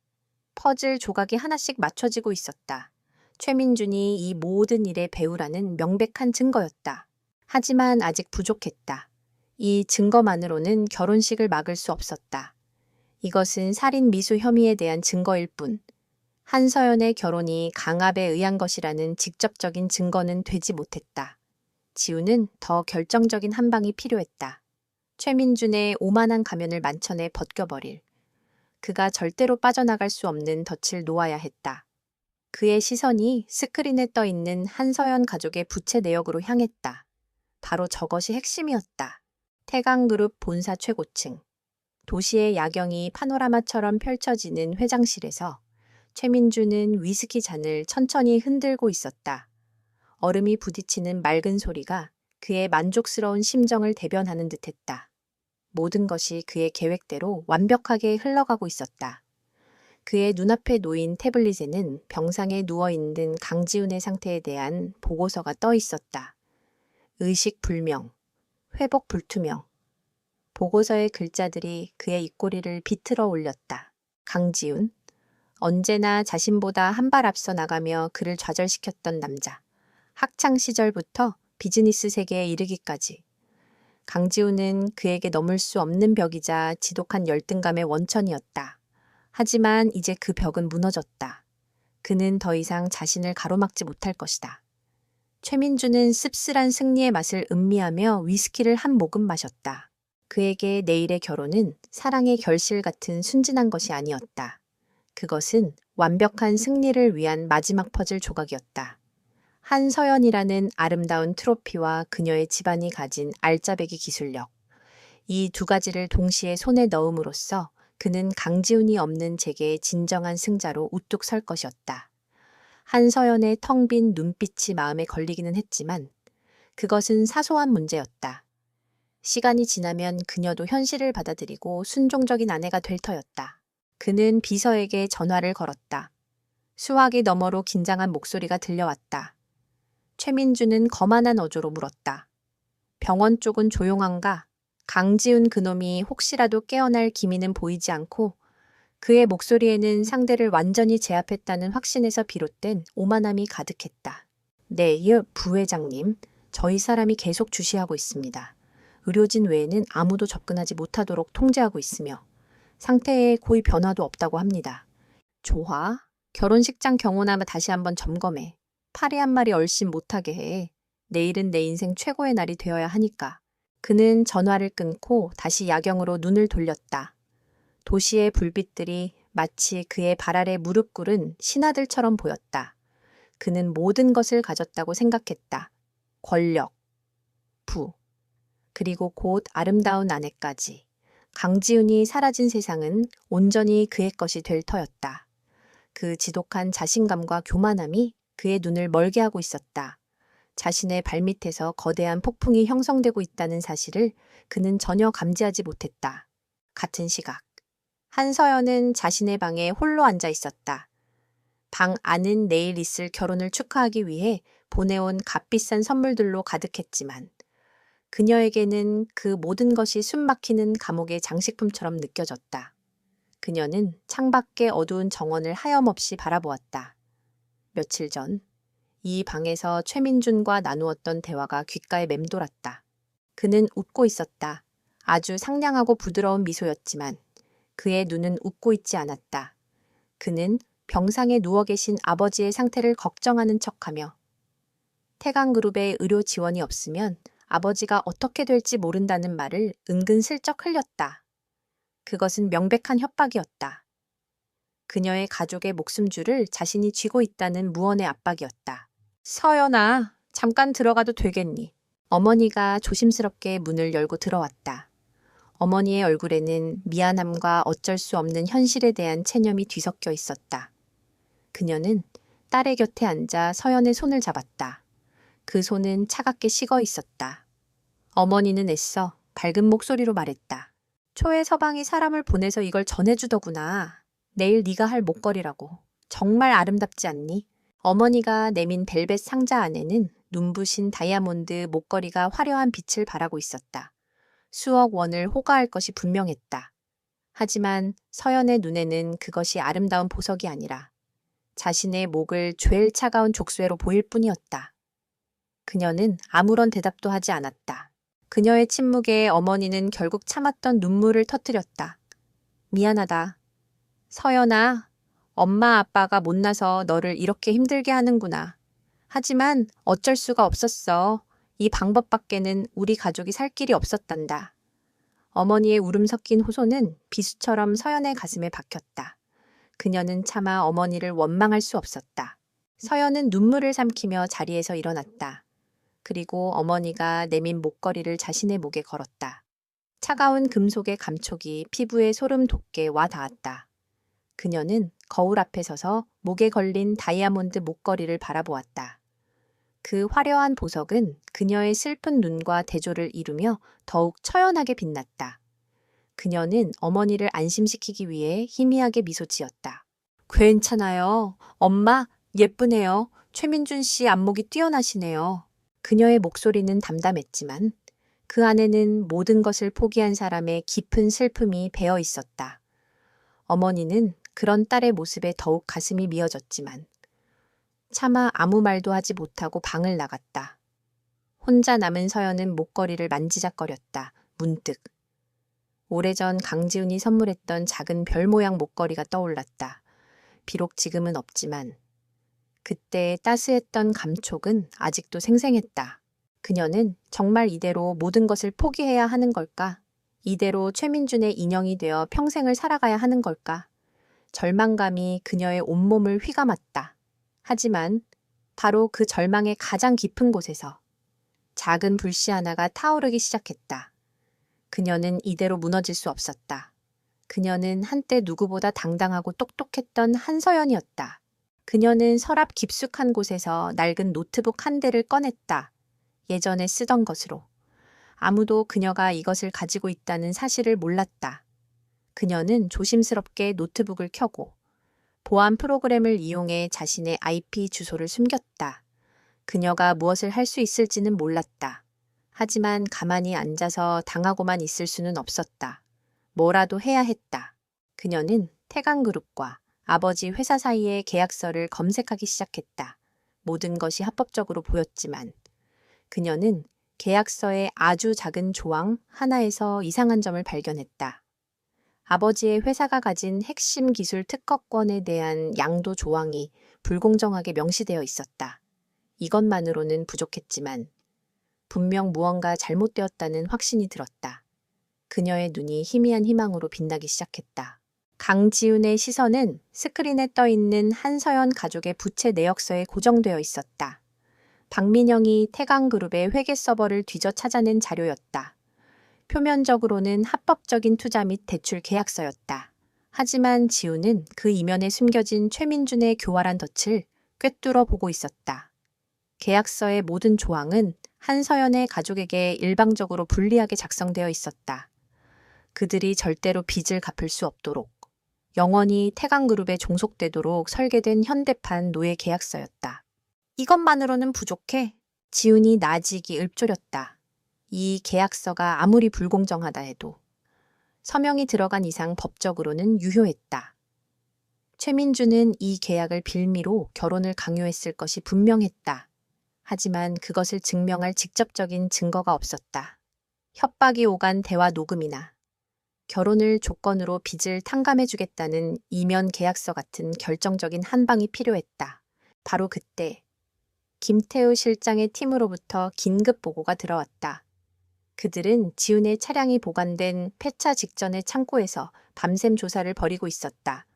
퍼즐 조각이 하나씩 맞춰지고 있었다. 최민준이 이 모든 일의 배우라는 명백한 증거였다. 하지만 아직 부족했다. 이 증거만으로는 결혼식을 막을 수 없었다. 이것은 살인 미수 혐의에 대한 증거일 뿐 한서연의 결혼이 강압에 의한 것이라는 직접적인 증거는 되지 못했다. 지우는 더 결정적인 한 방이 필요했다. 최민준의 오만한 가면을 만천에 벗겨버릴. 그가 절대로 빠져나갈 수 없는 덫을 놓아야 했다. 그의 시선이 스크린에 떠 있는 한서연 가족의 부채 내역으로 향했다. 바로 저것이 핵심이었다. 태강그룹 본사 최고층. 도시의 야경이 파노라마처럼 펼쳐지는 회장실에서 최민주는 위스키 잔을 천천히 흔들고 있었다. 얼음이 부딪히는 맑은 소리가 그의 만족스러운 심정을 대변하는 듯했다. 모든 것이 그의 계획대로 완벽하게 흘러가고 있었다. 그의 눈앞에 놓인 태블릿에는 병상에 누워있는 강지훈의 상태에 대한 보고서가 떠 있었다. 의식 불명, 회복 불투명. 보고서의 글자들이 그의 입꼬리를 비틀어 올렸다. 강지훈, 언제나 자신보다 한 발 앞서 나가며 그를 좌절시켰던 남자. 학창 시절부터 비즈니스 세계에 이르기까지. 강지훈은 그에게 넘을 수 없는 벽이자 지독한 열등감의 원천이었다. 하지만 이제 그 벽은 무너졌다. 그는 더 이상 자신을 가로막지 못할 것이다. 최민주는 씁쓸한 승리의 맛을 음미하며 위스키를 한 모금 마셨다. 그에게 내일의 결혼은 사랑의 결실 같은 순진한 것이 아니었다. 그것은 완벽한 승리를 위한 마지막 퍼즐 조각이었다. 한서연이라는 아름다운 트로피와 그녀의 집안이 가진 알짜배기 기술력. 이 두 가지를 동시에 손에 넣음으로써 그는 강지훈이 없는 재계의 진정한 승자로 우뚝 설 것이었다. 한서연의 텅 빈 눈빛이 마음에 걸리기는 했지만 그것은 사소한 문제였다. 시간이 지나면 그녀도 현실을 받아들이고 순종적인 아내가 될 터였다. 그는 비서에게 전화를 걸었다. 수화기 너머로 긴장한 목소리가 들려왔다. 최민주는 거만한 어조로 물었다. 병원 쪽은 조용한가? 강지훈 그놈이 혹시라도 깨어날 기미는 보이지 않고 그의 목소리에는 상대를 완전히 제압했다는 확신에서 비롯된 오만함이 가득했다. 네, 부회장님. 저희 사람이 계속 주시하고 있습니다. 의료진 외에는 아무도 접근하지 못하도록 통제하고 있으며 상태에 거의 변화도 없다고 합니다. 좋아. 결혼식장 경호나마 다시 한번 점검해. 파리 한 마리 얼씬 못하게 해. 내일은 내 인생 최고의 날이 되어야 하니까. 그는 전화를 끊고 다시 야경으로 눈을 돌렸다. 도시의 불빛들이 마치 그의 발 아래 무릎 꿇은 신하들처럼 보였다. 그는 모든 것을 가졌다고 생각했다. 권력, 부, 그리고 곧 아름다운 아내까지. 강지훈이 사라진 세상은 온전히 그의 것이 될 터였다. 그 지독한 자신감과 교만함이 그의 눈을 멀게 하고 있었다. 자신의 발밑에서 거대한 폭풍이 형성되고 있다는 사실을 그는 전혀 감지하지 못했다. 같은 시각. 한서연은 자신의 방에 홀로 앉아 있었다. 방 안은 내일 있을 결혼을 축하하기 위해 보내온 값비싼 선물들로 가득했지만 그녀에게는 그 모든 것이 숨막히는 감옥의 장식품처럼 느껴졌다. 그녀는 창밖의 어두운 정원을 하염없이 바라보았다. 며칠 전 이 방에서 최민준과 나누었던 대화가 귓가에 맴돌았다. 그는 웃고 있었다. 아주 상냥하고 부드러운 미소였지만 그의 눈은 웃고 있지 않았다. 그는 병상에 누워 계신 아버지의 상태를 걱정하는 척하며 태강그룹의 의료 지원이 없으면 아버지가 어떻게 될지 모른다는 말을 은근슬쩍 흘렸다. 그것은 명백한 협박이었다. 그녀의 가족의 목숨줄을 자신이 쥐고 있다는 무언의 압박이었다. 서연아, 잠깐 들어가도 되겠니? 어머니가 조심스럽게 문을 열고 들어왔다. 어머니의 얼굴에는 미안함과 어쩔 수 없는 현실에 대한 체념이 뒤섞여 있었다. 그녀는 딸의 곁에 앉아 서연의 손을 잡았다. 그 손은 차갑게 식어 있었다. 어머니는 애써 밝은 목소리로 말했다. 초에 서방이 사람을 보내서 이걸 전해주더구나. 내일 네가 할 목걸이라고. 정말 아름답지 않니? 어머니가 내민 벨벳 상자 안에는 눈부신 다이아몬드 목걸이가 화려한 빛을 발하고 있었다. 수억 원을 호가할 것이 분명했다. 하지만 서연의 눈에는 그것이 아름다운 보석이 아니라 자신의 목을 죄일 차가운 족쇄로 보일 뿐이었다. 그녀는 아무런 대답도 하지 않았다. 그녀의 침묵에 어머니는 결국 참았던 눈물을 터뜨렸다. 미안하다. 서연아, 엄마 아빠가 못나서 너를 이렇게 힘들게 하는구나. 하지만 어쩔 수가 없었어. 이 방법밖에는 우리 가족이 살 길이 없었단다. 어머니의 울음 섞인 호소는 비수처럼 서연의 가슴에 박혔다. 그녀는 차마 어머니를 원망할 수 없었다. 서연은 눈물을 삼키며 자리에서 일어났다. 그리고 어머니가 내민 목걸이를 자신의 목에 걸었다. 차가운 금속의 감촉이 피부에 소름 돋게 와 닿았다. 그녀는 거울 앞에 서서 목에 걸린 다이아몬드 목걸이를 바라보았다. 그 화려한 보석은 그녀의 슬픈 눈과 대조를 이루며 더욱 처연하게 빛났다. 그녀는 어머니를 안심시키기 위해 희미하게 미소 지었다. 괜찮아요. 엄마, 예쁘네요. 최민준 씨 안목이 뛰어나시네요. 그녀의 목소리는 담담했지만 그 안에는 모든 것을 포기한 사람의 깊은 슬픔이 배어 있었다. 어머니는 그런 딸의 모습에 더욱 가슴이 미어졌지만 차마 아무 말도 하지 못하고 방을 나갔다. 혼자 남은 서연은 목걸이를 만지작거렸다. 문득. 오래전 강지훈이 선물했던 작은 별 모양 목걸이가 떠올랐다. 비록 지금은 없지만 그때의 따스했던 감촉은 아직도 생생했다. 그녀는 정말 이대로 모든 것을 포기해야 하는 걸까? 이대로 최민준의 인형이 되어 평생을 살아가야 하는 걸까? 절망감이 그녀의 온몸을 휘감았다. 하지만 바로 그 절망의 가장 깊은 곳에서 작은 불씨 하나가 타오르기 시작했다. 그녀는 이대로 무너질 수 없었다. 그녀는 한때 누구보다 당당하고 똑똑했던 한서연이었다. 그녀는 서랍 깊숙한 곳에서 낡은 노트북 한 대를 꺼냈다. 예전에 쓰던 것으로. 아무도 그녀가 이것을 가지고 있다는 사실을 몰랐다. 그녀는 조심스럽게 노트북을 켜고 보안 프로그램을 이용해 자신의 IP 주소를 숨겼다. 그녀가 무엇을 할 수 있을지는 몰랐다. 하지만 가만히 앉아서 당하고만 있을 수는 없었다. 뭐라도 해야 했다. 그녀는 태강그룹과 아버지 회사 사이의 계약서를 검색하기 시작했다. 모든 것이 합법적으로 보였지만 그녀는 계약서의 아주 작은 조항 하나에서 이상한 점을 발견했다. 아버지의 회사가 가진 핵심 기술 특허권에 대한 양도 조항이 불공정하게 명시되어 있었다. 이것만으로는 부족했지만 분명 무언가 잘못되었다는 확신이 들었다. 그녀의 눈이 희미한 희망으로 빛나기 시작했다. 강지훈의 시선은 스크린에 떠있는 한서연 가족의 부채 내역서에 고정되어 있었다. 박민영이 태강그룹의 회계 서버를 뒤져 찾아낸 자료였다. 표면적으로는 합법적인 투자 및 대출 계약서였다. 하지만 지훈은 그 이면에 숨겨진 최민준의 교활한 덫을 꿰뚫어 보고 있었다. 계약서의 모든 조항은 한서연의 가족에게 일방적으로 불리하게 작성되어 있었다. 그들이 절대로 빚을 갚을 수 없도록, 영원히 태강그룹에 종속되도록 설계된 현대판 노예 계약서였다. 이것만으로는 부족해. 지훈이 나직이 읊조렸다. 이 계약서가 아무리 불공정하다 해도 서명이 들어간 이상 법적으로는 유효했다. 최민주는 이 계약을 빌미로 결혼을 강요했을 것이 분명했다. 하지만 그것을 증명할 직접적인 증거가 없었다. 협박이 오간 대화 녹음이나 결혼을 조건으로 빚을 탕감해주겠다는 이면 계약서 같은 결정적인 한 방이 필요했다. 바로 그때 김태우 실장의 팀으로부터 긴급 보고가 들어왔다. 그들은 지훈의 차량이 보관된 폐차 직전의 창고에서 밤샘 조사를 벌이고 있었다.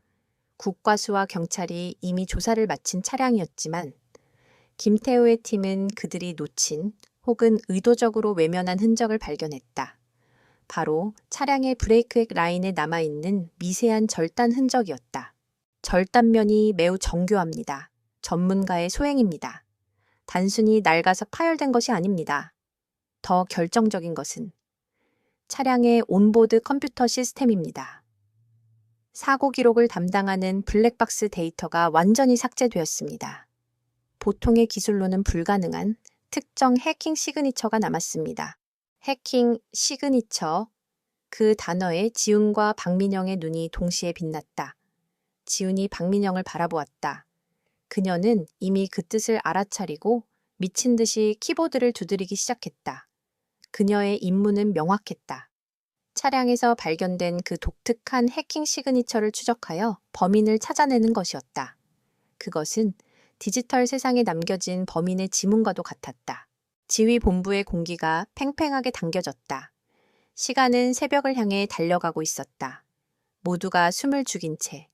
국과수와 경찰이 이미 조사를 마친 차량이었지만 김태우의 팀은 그들이 놓친 혹은 의도적으로 외면한 흔적을 발견했다. 바로 차량의 브레이크액 라인에 남아있는 미세한 절단 흔적이었다. 절단면이 매우 정교합니다. 전문가의 소행입니다. 단순히 낡아서 파열된 것이 아닙니다. 더 결정적인 것은 차량의 온보드 컴퓨터 시스템입니다. 사고 기록을 담당하는 블랙박스 데이터가 완전히 삭제되었습니다. 보통의 기술로는 불가능한 특정 해킹 시그니처가 남았습니다. 해킹 시그니처, 그 단어에 지훈과 박민영의 눈이 동시에 빛났다. 지훈이 박민영을 바라보았다. 그녀는 이미 그 뜻을 알아차리고 미친 듯이 키보드를 두드리기 시작했다. 그녀의 임무는 명확했다. 차량에서 발견된 그 독특한 해킹 시그니처를 추적하여 범인을 찾아내는 것이었다. 그것은 디지털 세상에 남겨진 범인의 지문과도 같았다. 지휘본부의 공기가 팽팽하게 당겨졌다. 시간은 새벽을 향해 달려가고 있었다. 모두가 숨을 죽인 채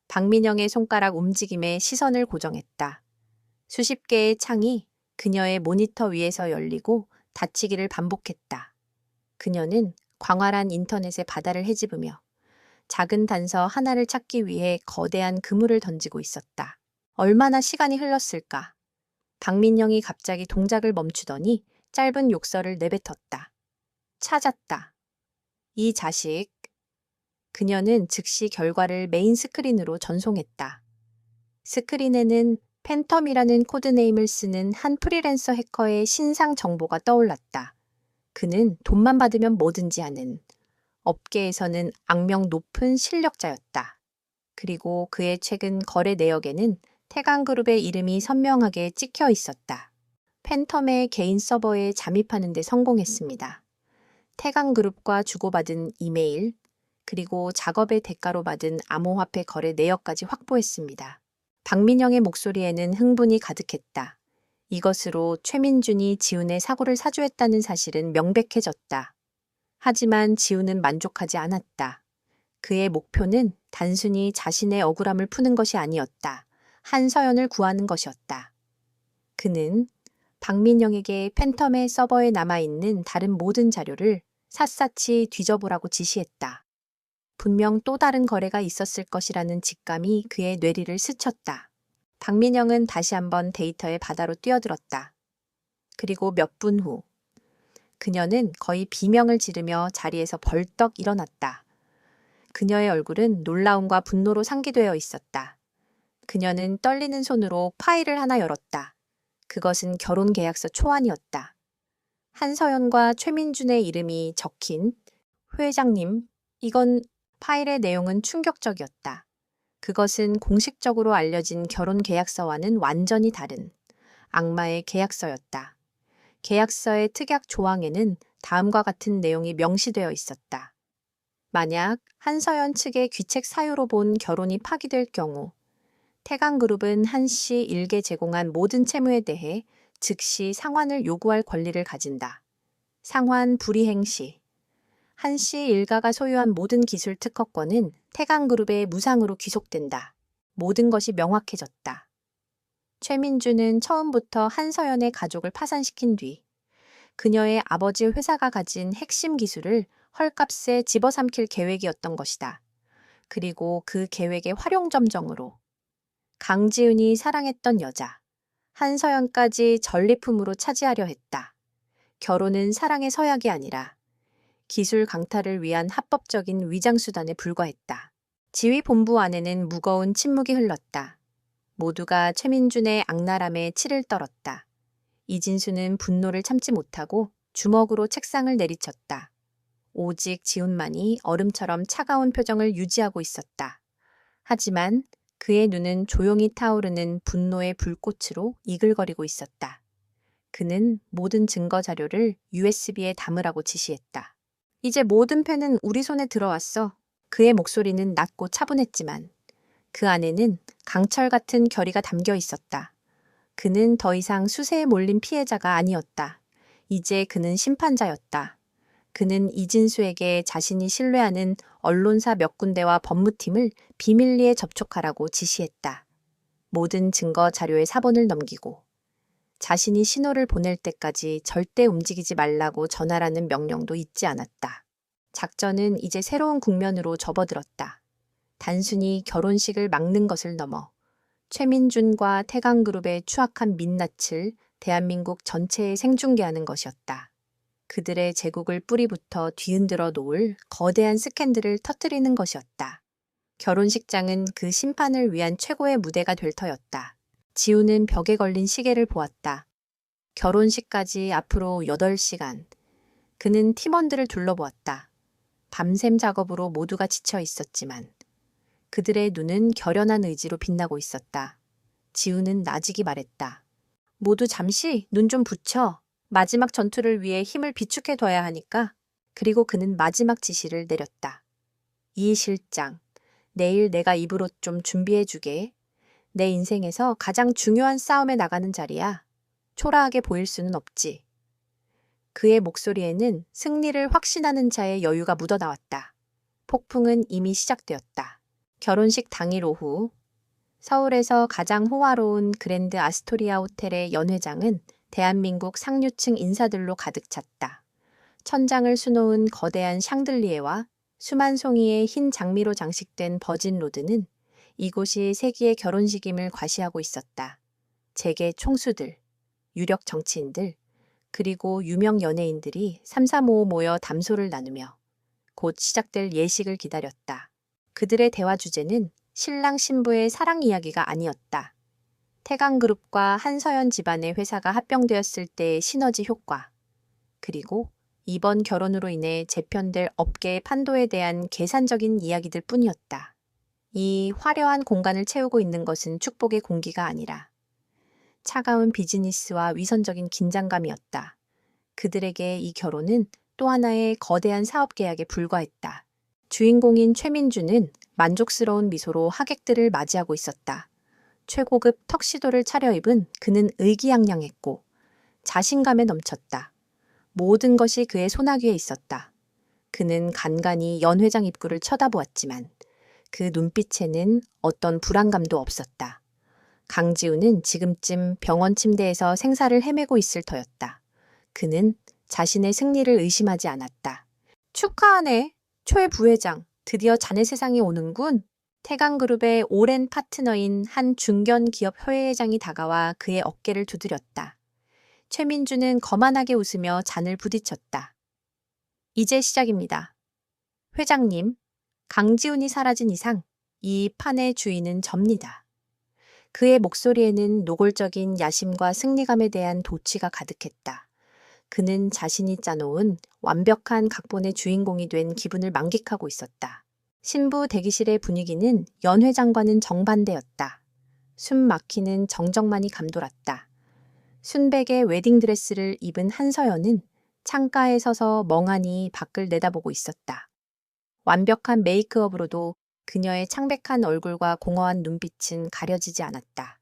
박민영의 손가락 움직임에 시선을 고정했다. 수십 개의 창이 그녀의 모니터 위에서 열리고 닫히기를 반복했다. 그녀는 광활한 인터넷의 바다를 헤집으며 작은 단서 하나를 찾기 위해 거대한 그물을 던지고 있었다. 얼마나 시간이 흘렀을까? 박민영이 갑자기 동작을 멈추더니 짧은 욕설을 내뱉었다. 찾았다. 이 자식. 그녀는 즉시 결과를 메인 스크린으로 전송했다. 스크린에는 팬텀이라는 코드네임을 쓰는 한 프리랜서 해커의 신상 정보가 떠올랐다. 그는 돈만 받으면 뭐든지 하는, 업계에서는 악명 높은 실력자였다. 그리고 그의 최근 거래 내역에는 태강그룹의 이름이 선명하게 찍혀 있었다. 팬텀의 개인 서버에 잠입하는 데 성공했습니다. 태강그룹과 주고받은 이메일, 그리고 작업의 대가로 받은 암호화폐 거래 내역까지 확보했습니다. 박민영의 목소리에는 흥분이 가득했다. 이것으로 최민준이 지훈의 사고를 사주했다는 사실은 명백해졌다. 하지만 지훈은 만족하지 않았다. 그의 목표는 단순히 자신의 억울함을 푸는 것이 아니었다. 한서연을 구하는 것이었다. 그는 박민영에게 팬텀의 서버에 남아있는 다른 모든 자료를 샅샅이 뒤져보라고 지시했다. 분명 또 다른 거래가 있었을 것이라는 직감이 그의 뇌리를 스쳤다. 박민영은 다시 한번 데이터의 바다로 뛰어들었다. 그리고 몇 분 후, 그녀는 거의 비명을 지르며 자리에서 벌떡 일어났다. 그녀의 얼굴은 놀라움과 분노로 상기되어 있었다. 그녀는 떨리는 손으로 파일을 하나 열었다. 그것은 결혼계약서 초안이었다. 한서연과 최민준의 이름이 적힌 회장님, 이건 파일의 내용은 충격적이었다. 그것은 공식적으로 알려진 결혼계약서와는 완전히 다른 악마의 계약서였다. 계약서의 특약 조항에는 다음과 같은 내용이 명시되어 있었다. 만약 한서연 측의 귀책 사유로 본 결혼이 파기될 경우 태강그룹은 한씨 일개 제공한 모든 채무에 대해 즉시 상환을 요구할 권리를 가진다. 상환 불이행 시 한씨 일가가 소유한 모든 기술 특허권은 태강그룹의 무상으로 귀속된다. 모든 것이 명확해졌다. 최민주는 처음부터 한서연의 가족을 파산시킨 뒤 그녀의 아버지 회사가 가진 핵심 기술을 헐값에 집어삼킬 계획이었던 것이다. 그리고 그 계획의 활용점정으로 강지훈이 사랑했던 여자 한서연까지 전리품으로 차지하려 했다. 결혼은 사랑의 서약이 아니라 기술 강탈을 위한 합법적인 위장수단에 불과했다. 지휘본부 안에는 무거운 침묵이 흘렀다. 모두가 최민준의 악랄함에 치를 떨었다. 이진수는 분노를 참지 못하고 주먹으로 책상을 내리쳤다. 오직 지훈만이 얼음처럼 차가운 표정을 유지하고 있었다. 하지만 그의 눈은 조용히 타오르는 분노의 불꽃으로 이글거리고 있었다. 그는 모든 증거 자료를 USB에 담으라고 지시했다. 이제 모든 펜은 우리 손에 들어왔어. 그의 목소리는 낮고 차분했지만 그 안에는 강철 같은 결의가 담겨 있었다. 그는 더 이상 수세에 몰린 피해자가 아니었다. 이제 그는 심판자였다. 그는 이진수에게 자신이 신뢰하는 언론사 몇 군데와 법무팀을 비밀리에 접촉하라고 지시했다. 모든 증거 자료의 사본을 넘기고 자신이 신호를 보낼 때까지 절대 움직이지 말라고 전하라는 명령도 잊지 않았다. 작전은 이제 새로운 국면으로 접어들었다. 단순히 결혼식을 막는 것을 넘어 최민준과 태강그룹의 추악한 민낯을 대한민국 전체에 생중계하는 것이었다. 그들의 제국을 뿌리부터 뒤흔들어 놓을 거대한 스캔들을 터뜨리는 것이었다. 결혼식장은 그 심판을 위한 최고의 무대가 될 터였다. 지우는 벽에 걸린 시계를 보았다. 결혼식까지 앞으로 8시간. 그는 팀원들을 둘러보았다. 밤샘 작업으로 모두가 지쳐 있었지만 그들의 눈은 결연한 의지로 빛나고 있었다. 지우는 나직이 말했다. 모두 잠시 눈 좀 붙여. 마지막 전투를 위해 힘을 비축해둬야 하니까. 그리고 그는 마지막 지시를 내렸다. 이 실장, 내일 내가 입으로 좀 준비해주게. 내 인생에서 가장 중요한 싸움에 나가는 자리야. 초라하게 보일 수는 없지. 그의 목소리에는 승리를 확신하는 자의 여유가 묻어나왔다. 폭풍은 이미 시작되었다. 결혼식 당일 오후 서울에서 가장 호화로운 그랜드 아스토리아 호텔의 연회장은 대한민국 상류층 인사들로 가득 찼다. 천장을 수놓은 거대한 샹들리에와 수만 송이의 흰 장미로 장식된 버진 로드는 이곳이 세기의 결혼식임을 과시하고 있었다. 재계 총수들, 유력 정치인들, 그리고 유명 연예인들이 삼삼오오 모여 담소를 나누며 곧 시작될 예식을 기다렸다. 그들의 대화 주제는 신랑 신부의 사랑 이야기가 아니었다. 태강그룹과 한서연 집안의 회사가 합병되었을 때의 시너지 효과, 그리고 이번 결혼으로 인해 재편될 업계의 판도에 대한 계산적인 이야기들 뿐이었다. 이 화려한 공간을 채우고 있는 것은 축복의 공기가 아니라 차가운 비즈니스와 위선적인 긴장감이었다. 그들에게 이 결혼은 또 하나의 거대한 사업 계약에 불과했다. 주인공인 최민주는 만족스러운 미소로 하객들을 맞이하고 있었다. 최고급 턱시도를 차려입은 그는 의기양양했고 자신감에 넘쳤다. 모든 것이 그의 손아귀에 있었다. 그는 간간히 연회장 입구를 쳐다보았지만 그 눈빛에는 어떤 불안감도 없었다. 강지우는 지금쯤 병원 침대에서 생사를 헤매고 있을 터였다. 그는 자신의 승리를 의심하지 않았다. 축하하네, 초의 부회장. 드디어 자네 세상에 오는군. 태강그룹의 오랜 파트너인 한 중견 기업 회장이 다가와 그의 어깨를 두드렸다. 최민주는 거만하게 웃으며 잔을 부딪혔다. 이제 시작입니다. 회장님, 강지훈이 사라진 이상 이 판의 주인은 접니다. 그의 목소리에는 노골적인 야심과 승리감에 대한 도취가 가득했다. 그는 자신이 짜놓은 완벽한 각본의 주인공이 된 기분을 만끽하고 있었다. 신부 대기실의 분위기는 연 회장과는 정반대였다. 숨 막히는 정적만이 감돌았다. 순백의 웨딩드레스를 입은 한서연은 창가에 서서 멍하니 밖을 내다보고 있었다. 완벽한 메이크업으로도 그녀의 창백한 얼굴과 공허한 눈빛은 가려지지 않았다.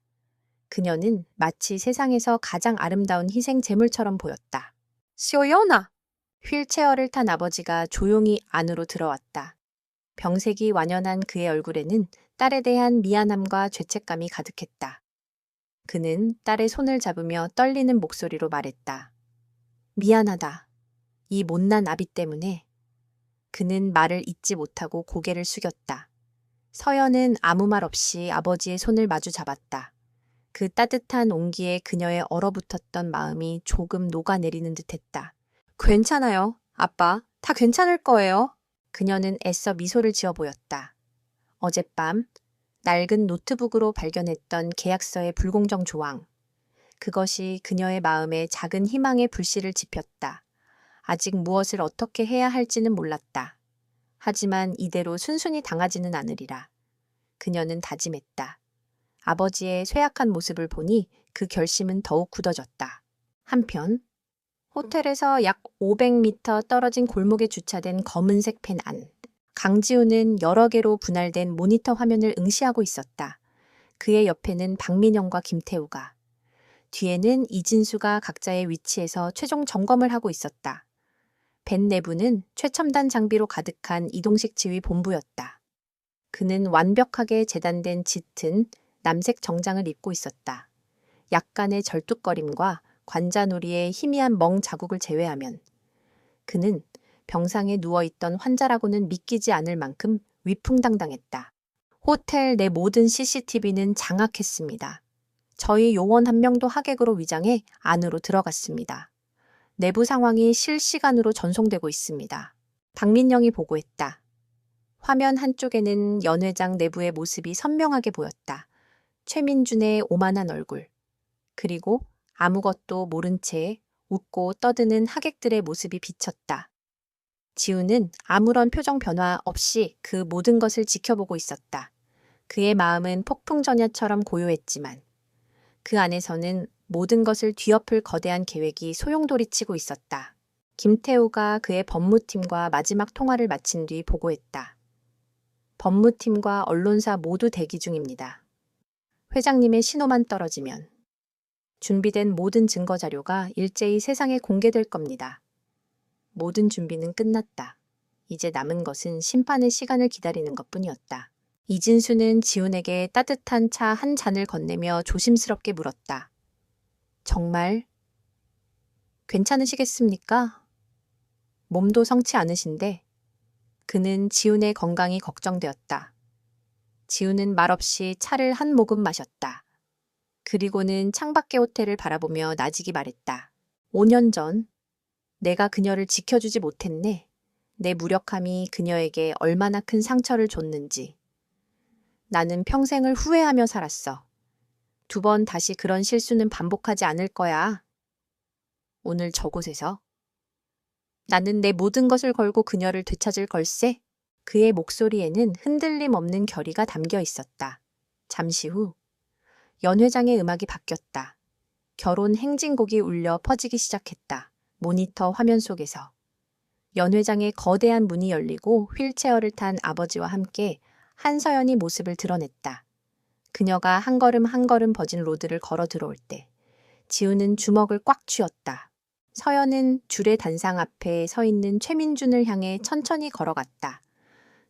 그녀는 마치 세상에서 가장 아름다운 희생 제물처럼 보였다. 쇼연아! 휠체어를 탄 아버지가 조용히 안으로 들어왔다. 병색이 완연한 그의 얼굴에는 딸에 대한 미안함과 죄책감이 가득했다. 그는 딸의 손을 잡으며 떨리는 목소리로 말했다. 미안하다. 이 못난 아비 때문에. 그는 말을 잇지 못하고 고개를 숙였다. 서연은 아무 말 없이 아버지의 손을 마주 잡았다. 그 따뜻한 온기에 그녀의 얼어붙었던 마음이 조금 녹아내리는 듯했다. 괜찮아요, 아빠. 다 괜찮을 거예요. 그녀는 애써 미소를 지어 보였다. 어젯밤 낡은 노트북으로 발견했던 계약서의 불공정 조항. 그것이 그녀의 마음에 작은 희망의 불씨를 지폈다. 아직 무엇을 어떻게 해야 할지는 몰랐다. 하지만 이대로 순순히 당하지는 않으리라. 그녀는 다짐했다. 아버지의 쇠약한 모습을 보니 그 결심은 더욱 굳어졌다. 한편 호텔에서 약 500m 떨어진 골목에 주차된 검은색 펜 안. 강지우는 여러 개로 분할된 모니터 화면을 응시하고 있었다. 그의 옆에는 박민영과 김태우가, 뒤에는 이진수가 각자의 위치에서 최종 점검을 하고 있었다. 밴 내부는 최첨단 장비로 가득한 이동식 지휘 본부였다. 그는 완벽하게 재단된 짙은 남색 정장을 입고 있었다. 약간의 절뚝거림과 관자놀이의 희미한 멍 자국을 제외하면 그는 병상에 누워있던 환자라고는 믿기지 않을 만큼 위풍당당했다. 호텔 내 모든 CCTV는 장악했습니다. 저희 요원 한 명도 하객으로 위장해 안으로 들어갔습니다. 내부 상황이 실시간으로 전송되고 있습니다. 박민영이 보고했다. 화면 한쪽에는 연 회장 내부의 모습이 선명하게 보였다. 최민준의 오만한 얼굴, 그리고 아무것도 모른 채 웃고 떠드는 하객들의 모습이 비쳤다. 지우는 아무런 표정 변화 없이 그 모든 것을 지켜보고 있었다. 그의 마음은 폭풍전야처럼 고요했지만 그 안에서는 모든 것을 뒤엎을 거대한 계획이 소용돌이치고 있었다. 김태우가 그의 법무팀과 마지막 통화를 마친 뒤 보고했다. 법무팀과 언론사 모두 대기 중입니다. 회장님의 신호만 떨어지면 준비된 모든 증거 자료가 일제히 세상에 공개될 겁니다. 모든 준비는 끝났다. 이제 남은 것은 심판의 시간을 기다리는 것뿐이었다. 이진수는 지훈에게 따뜻한 차 한 잔을 건네며 조심스럽게 물었다. 정말 괜찮으시겠습니까? 몸도 성치 않으신데. 그는 지훈의 건강이 걱정되었다. 지훈은 말없이 차를 한 모금 마셨다. 그리고는 창밖의 호텔을 바라보며 나직이 말했다. 5년 전 내가 그녀를 지켜주지 못했네. 내 무력함이 그녀에게 얼마나 큰 상처를 줬는지. 나는 평생을 후회하며 살았어. 2번 다시 그런 실수는 반복하지 않을 거야. 오늘 저곳에서 나는 내 모든 것을 걸고 그녀를 되찾을 걸세. 그의 목소리에는 흔들림 없는 결의가 담겨 있었다. 잠시 후 연회장의 음악이 바뀌었다. 결혼 행진곡이 울려 퍼지기 시작했다. 모니터 화면 속에서 연회장의 거대한 문이 열리고 휠체어를 탄 아버지와 함께 한서연이 모습을 드러냈다. 그녀가 한 걸음 한 걸음 버진 로드를 걸어 들어올 때 지훈은 주먹을 꽉 쥐었다. 서연은 줄의 단상 앞에 서 있는 최민준을 향해 천천히 걸어갔다.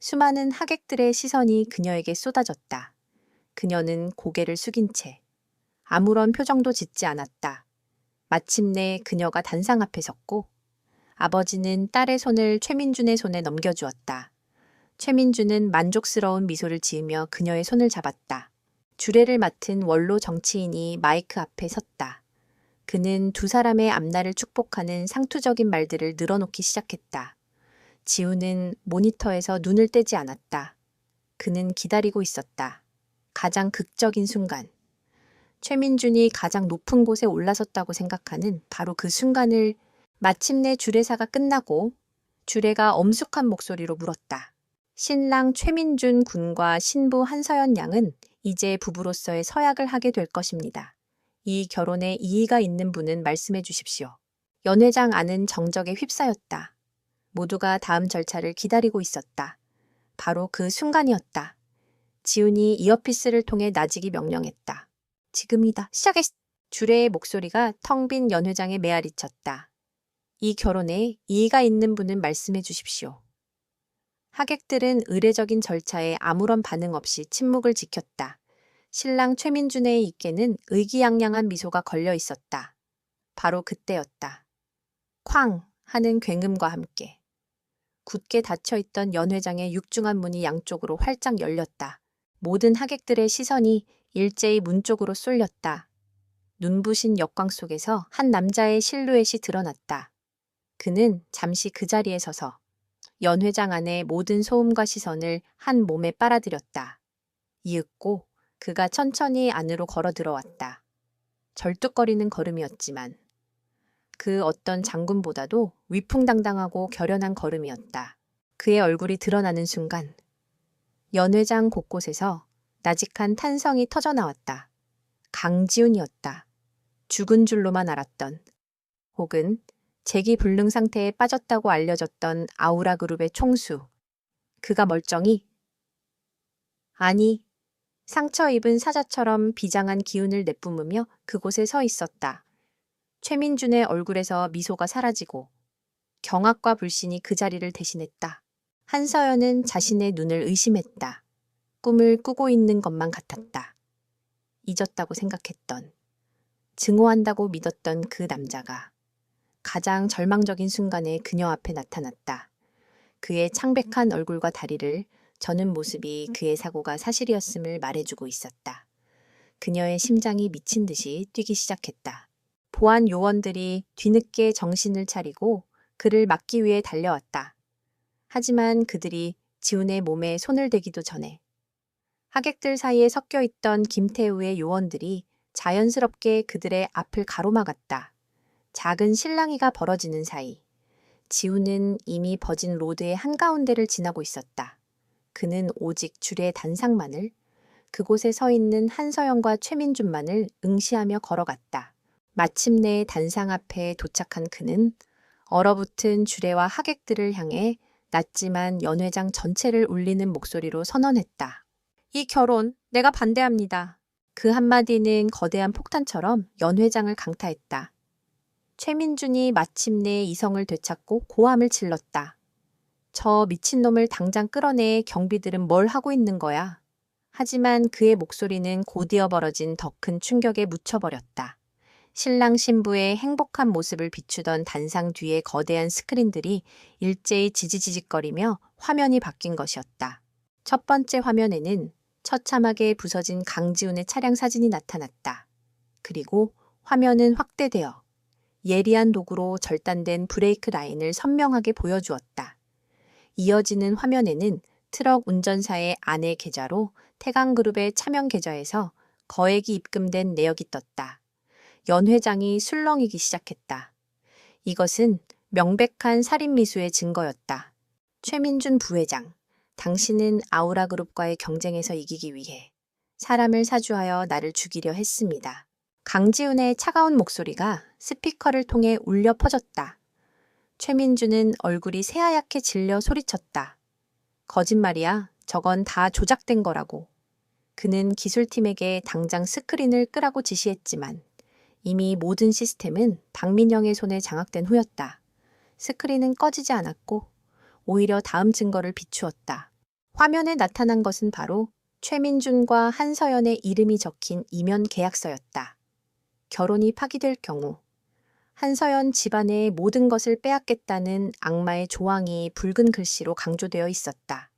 수많은 하객들의 시선이 그녀에게 쏟아졌다. 그녀는 고개를 숙인 채 아무런 표정도 짓지 않았다. 마침내 그녀가 단상 앞에 섰고 아버지는 딸의 손을 최민준의 손에 넘겨주었다. 최민준은 만족스러운 미소를 지으며 그녀의 손을 잡았다. 주례를 맡은 원로 정치인이 마이크 앞에 섰다. 그는 2 사람의 앞날을 축복하는 상투적인 말들을 늘어놓기 시작했다. 지훈은 모니터에서 눈을 떼지 않았다. 그는 기다리고 있었다. 가장 극적인 순간. 최민준이 가장 높은 곳에 올라섰다고 생각하는 바로 그 순간을 마침내 주례사가 끝나고 주례가 엄숙한 목소리로 물었다. 신랑 최민준 군과 신부 한서연 양은 이제 부부로서의 서약을 하게 될 것입니다. 이 결혼에 이의가 있는 분은 말씀해 주십시오. 연회장 안은 정적에 휩싸였다. 모두가 다음 절차를 기다리고 있었다. 바로 그 순간이었다. 지훈이 이어피스를 통해 나직이 명령했다. 지금이다. 시작했. 주례의 목소리가 텅 빈 연회장에 메아리쳤다. 이 결혼에 이의가 있는 분은 말씀해 주십시오. 하객들은 의례적인 절차에 아무런 반응 없이 침묵을 지켰다. 신랑 최민준의 입에는 의기양양한 미소가 걸려 있었다. 바로 그때였다. 쾅 하는 굉음과 함께 굳게 닫혀있던 연회장의 육중한 문이 양쪽으로 활짝 열렸다. 모든 하객들의 시선이 일제히 문 쪽으로 쏠렸다. 눈부신 역광 속에서 한 남자의 실루엣이 드러났다. 그는 잠시 그 자리에 서서 연회장 안의 모든 소음과 시선을 한 몸에 빨아들였다. 이윽고 그가 천천히 안으로 걸어 들어왔다. 절뚝거리는 걸음이었지만 그 어떤 장군보다도 위풍당당하고 결연한 걸음이었다. 그의 얼굴이 드러나는 순간 연회장 곳곳에서 나직한 탄성이 터져나왔다. 강지훈이었다. 죽은 줄로만 알았던 혹은 재기불능 상태에 빠졌다고 알려졌던 아우라 그룹의 총수. 그가 멀쩡히 아니 상처 입은 사자처럼 비장한 기운을 내뿜으며 그곳에 서 있었다. 최민준의 얼굴에서 미소가 사라지고 경악과 불신이 그 자리를 대신했다. 한서연은 자신의 눈을 의심했다. 꿈을 꾸고 있는 것만 같았다. 잊었다고 생각했던, 증오한다고 믿었던 그 남자가 가장 절망적인 순간에 그녀 앞에 나타났다. 그의 창백한 얼굴과 다리를 저는 모습이 그의 사고가 사실이었음을 말해주고 있었다. 그녀의 심장이 미친 듯이 뛰기 시작했다. 보안 요원들이 뒤늦게 정신을 차리고 그를 막기 위해 달려왔다. 하지만 그들이 지훈의 몸에 손을 대기도 전에 하객들 사이에 섞여 있던 김태우의 요원들이 자연스럽게 그들의 앞을 가로막았다. 작은 실랑이가 벌어지는 사이 지훈은 이미 버진 로드의 한가운데를 지나고 있었다. 그는 오직 줄의 단상만을, 그곳에 서 있는 한서연과 최민준만을 응시하며 걸어갔다. 마침내 단상 앞에 도착한 그는 얼어붙은 주례와 하객들을 향해 낮지만 연회장 전체를 울리는 목소리로 선언했다. 이 결혼 내가 반대합니다. 그 한마디는 거대한 폭탄처럼 연회장을 강타했다. 최민준이 마침내 이성을 되찾고 고함을 질렀다. 저 미친놈을 당장 끌어내. 경비들은 뭘 하고 있는 거야? 하지만 그의 목소리는 곧이어 벌어진 더 큰 충격에 묻혀버렸다. 신랑 신부의 행복한 모습을 비추던 단상 뒤의 거대한 스크린들이 일제히 지지직거리며 화면이 바뀐 것이었다. 첫 번째 화면에는 처참하게 부서진 강지훈의 차량 사진이 나타났다. 그리고 화면은 확대되어 예리한 도구로 절단된 브레이크 라인을 선명하게 보여주었다. 이어지는 화면에는 트럭 운전사의 아내 계좌로 태강그룹의 차명 계좌에서 거액이 입금된 내역이 떴다. 연 회장이 술렁이기 시작했다. 이것은 명백한 살인미수의 증거였다. 최민준 부회장, 당신은 아우라그룹과의 경쟁에서 이기기 위해 사람을 사주하여 나를 죽이려 했습니다. 강지훈의 차가운 목소리가 스피커를 통해 울려 퍼졌다. 최민준은 얼굴이 새하얗게 질려 소리쳤다. 거짓말이야. 저건 다 조작된 거라고. 그는 기술팀에게 당장 스크린을 끄라고 지시했지만 이미 모든 시스템은 박민영의 손에 장악된 후였다. 스크린은 꺼지지 않았고 오히려 다음 증거를 비추었다. 화면에 나타난 것은 바로 최민준과 한서연의 이름이 적힌 이면 계약서였다. 결혼이 파기될 경우 한서연 집안의 모든 것을 빼앗겠다는 악마의 조항이 붉은 글씨로 강조되어 있었다.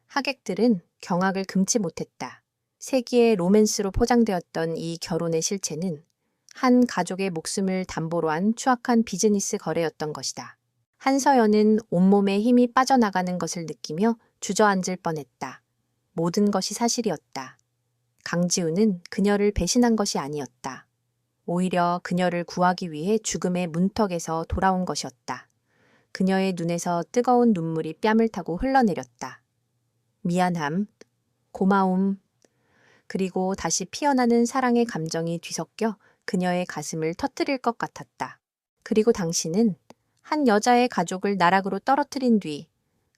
하객들은 경악을 금치 못했다. 세기의 로맨스로 포장되었던 이 결혼의 실체는 한 가족의 목숨을 담보로 한 추악한 비즈니스 거래였던 것이다. 한서연은 온몸에 힘이 빠져나가는 것을 느끼며 주저앉을 뻔했다. 모든 것이 사실이었다. 강지훈은 그녀를 배신한 것이 아니었다. 오히려 그녀를 구하기 위해 죽음의 문턱에서 돌아온 것이었다. 그녀의 눈에서 뜨거운 눈물이 뺨을 타고 흘러내렸다. 미안함, 고마움, 그리고 다시 피어나는 사랑의 감정이 뒤섞여 그녀의 가슴을 터뜨릴 것 같았다. 그리고 당신은 한 여자의 가족을 나락으로 떨어뜨린 뒤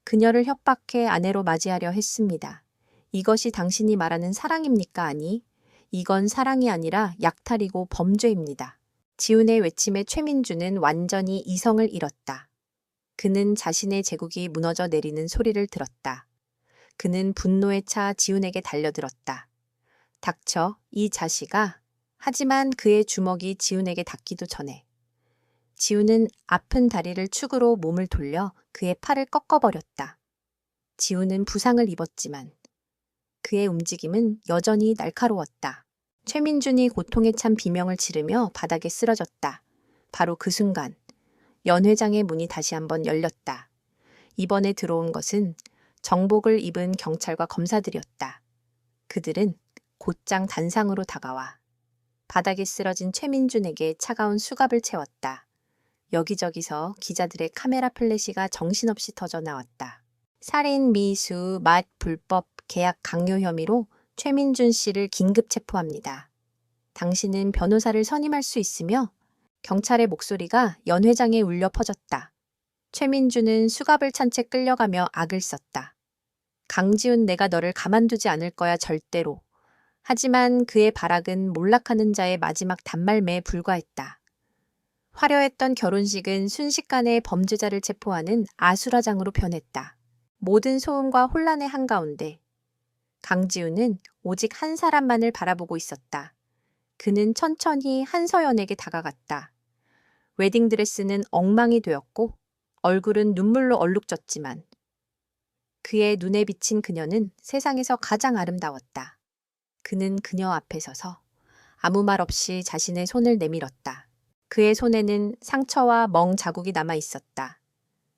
그녀를 협박해 아내로 맞이하려 했습니다. 이것이 당신이 말하는 사랑입니까? 아니, 이건 사랑이 아니라 약탈이고 범죄입니다. 지훈의 외침에 최민준은 완전히 이성을 잃었다. 그는 자신의 제국이 무너져 내리는 소리를 들었다. 그는 분노에 차 지훈에게 달려들었다. 닥쳐, 이 자식아. 하지만 그의 주먹이 지훈에게 닿기도 전에 지훈은 아픈 다리를 축으로 몸을 돌려 그의 팔을 꺾어버렸다. 지훈은 부상을 입었지만 그의 움직임은 여전히 날카로웠다. 최민준이 고통에 찬 비명을 지르며 바닥에 쓰러졌다. 바로 그 순간 연 회장의 문이 다시 한번 열렸다. 이번에 들어온 것은 정복을 입은 경찰과 검사들이었다. 그들은 곧장 단상으로 다가와 바닥에 쓰러진 최민준에게 차가운 수갑을 채웠다. 여기저기서 기자들의 카메라 플래시가 정신없이 터져 나왔다. 살인, 미수, 불법 계약 강요 혐의로 최민준 씨를 긴급 체포합니다. 당신은 변호사를 선임할 수 있으며 경찰의 목소리가 연 회장에 울려 퍼졌다. 최민준은 수갑을 찬 채 끌려가며 악을 썼다. 강지훈, 내가 너를 가만두지 않을 거야, 절대로. 하지만 그의 발악은 몰락하는 자의 마지막 단말매에 불과했다. 화려했던 결혼식은 순식간에 범죄자를 체포하는 아수라장으로 변했다. 모든 소음과 혼란의 한가운데 강지훈은 오직 한 사람만을 바라보고 있었다. 그는 천천히 한서연에게 다가갔다. 웨딩드레스는 엉망이 되었고 얼굴은 눈물로 얼룩졌지만 그의 눈에 비친 그녀는 세상에서 가장 아름다웠다. 그는 그녀 앞에 서서 아무 말 없이 자신의 손을 내밀었다. 그의 손에는 상처와 멍 자국이 남아 있었다.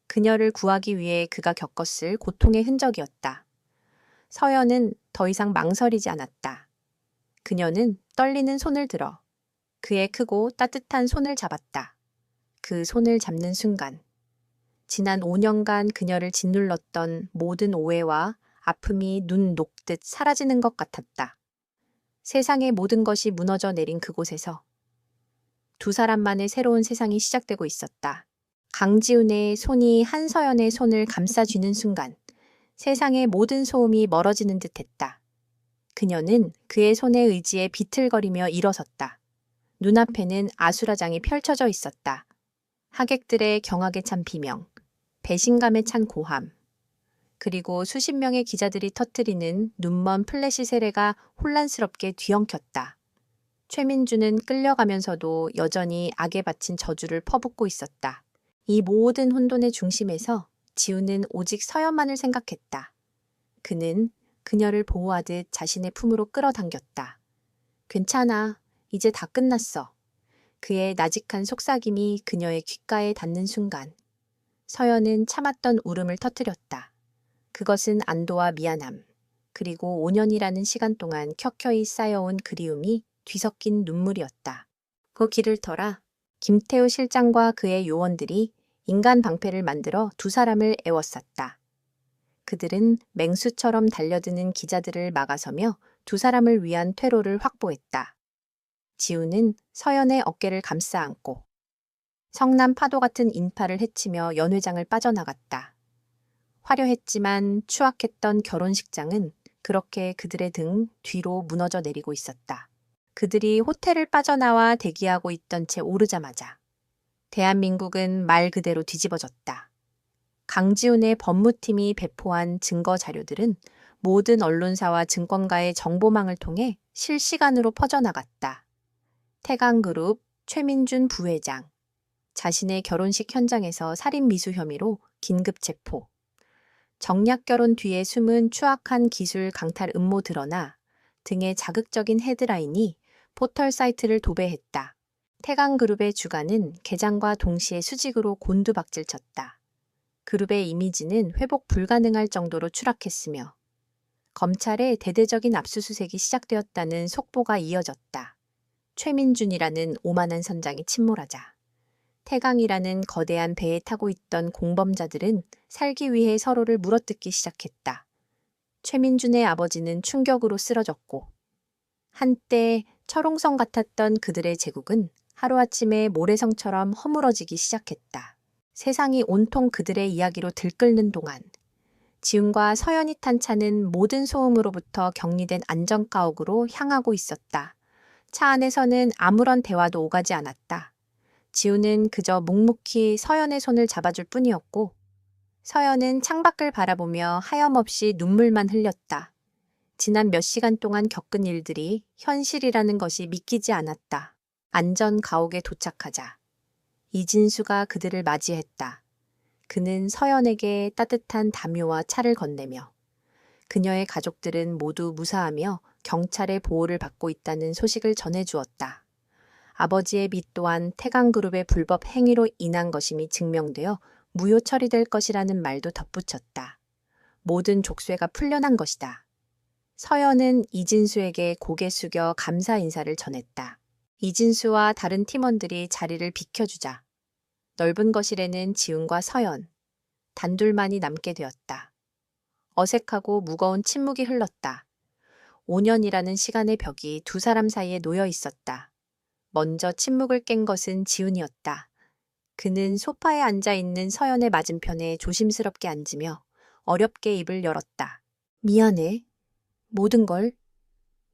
그녀를 구하기 위해 그가 겪었을 고통의 흔적이었다. 서연은 더 이상 망설이지 않았다. 그녀는 떨리는 손을 들어 그의 크고 따뜻한 손을 잡았다. 그 손을 잡는 순간 지난 5년간 그녀를 짓눌렀던 모든 오해와 아픔이 눈 녹듯 사라지는 것 같았다. 세상의 모든 것이 무너져 내린 그곳에서 두 사람만의 새로운 세상이 시작되고 있었다. 강지훈의 손이 한서연의 손을 감싸쥐는 순간 세상의 모든 소음이 멀어지는 듯했다. 그녀는 그의 손의 의지에 비틀거리며 일어섰다. 눈앞에는 아수라장이 펼쳐져 있었다. 하객들의 경악에 찬 비명, 배신감에 찬 고함, 그리고 수십 명의 기자들이 터뜨리는 눈먼 플래시 세례가 혼란스럽게 뒤엉켰다. 최민주는 끌려가면서도 여전히 악에 바친 저주를 퍼붓고 있었다. 이 모든 혼돈의 중심에서 지우는 오직 서연만을 생각했다. 그는 그녀를 보호하듯 자신의 품으로 끌어당겼다. 괜찮아. 이제 다 끝났어. 그의 나직한 속삭임이 그녀의 귓가에 닿는 순간 서연은 참았던 울음을 터뜨렸다. 그것은 안도와 미안함, 그리고 5년이라는 시간 동안 켜켜이 쌓여온 그리움이 뒤섞인 눈물이었다. 그 길을 터라 김태우 실장과 그의 요원들이 인간 방패를 만들어 두 사람을 에워쌌다. 그들은 맹수처럼 달려드는 기자들을 막아서며 두 사람을 위한 퇴로를 확보했다. 지우는 서연의 어깨를 감싸 안고 성남 파도 같은 인파를 헤치며 연회장을 빠져나갔다. 화려했지만 추악했던 결혼식장은 그렇게 그들의 등 뒤로 무너져 내리고 있었다. 그들이 호텔을 빠져나와 대기하고 있던 채 오르자마자 대한민국은 말 그대로 뒤집어졌다. 강지훈의 법무팀이 배포한 증거 자료들은 모든 언론사와 증권가의 정보망을 통해 실시간으로 퍼져나갔다. 태강그룹 최민준 부회장, 자신의 결혼식 현장에서 살인 미수 혐의로 긴급 체포. 정략 결혼 뒤에 숨은 추악한 기술 강탈 음모 드러나 등의 자극적인 헤드라인이 포털 사이트를 도배했다. 태강그룹의 주가는 개장과 동시에 수직으로 곤두박질쳤다. 그룹의 이미지는 회복 불가능할 정도로 추락했으며 검찰의 대대적인 압수수색이 시작되었다는 속보가 이어졌다. 최민준이라는 오만한 선장이 침몰하자 태강이라는 거대한 배에 타고 있던 공범자들은 살기 위해 서로를 물어뜯기 시작했다. 최민준의 아버지는 충격으로 쓰러졌고 한때 철옹성 같았던 그들의 제국은 하루아침에 모래성처럼 허물어지기 시작했다. 세상이 온통 그들의 이야기로 들끓는 동안 지훈과 서연이 탄 차는 모든 소음으로부터 격리된 안전가옥으로 향하고 있었다. 차 안에서는 아무런 대화도 오가지 않았다. 지훈은 그저 묵묵히 서연의 손을 잡아줄 뿐이었고 서연은 창밖을 바라보며 하염없이 눈물만 흘렸다. 지난 몇 시간 동안 겪은 일들이 현실이라는 것이 믿기지 않았다. 안전 가옥에 도착하자 이진수가 그들을 맞이했다. 그는 서연에게 따뜻한 담요와 차를 건네며 그녀의 가족들은 모두 무사하며 경찰의 보호를 받고 있다는 소식을 전해주었다. 아버지의 빚 또한 태강그룹의 불법 행위로 인한 것임이 증명되어 무효 처리될 것이라는 말도 덧붙였다. 모든 족쇄가 풀려난 것이다. 서연은 이진수에게 고개 숙여 감사 인사를 전했다. 이진수와 다른 팀원들이 자리를 비켜주자 넓은 거실에는 지훈과 서연, 단둘만이 남게 되었다. 어색하고 무거운 침묵이 흘렀다. 5년이라는 시간의 벽이 두 사람 사이에 놓여 있었다. 먼저 침묵을 깬 것은 지훈이었다. 그는 소파에 앉아 있는 서연의 맞은편에 조심스럽게 앉으며 어렵게 입을 열었다. 미안해. 모든 걸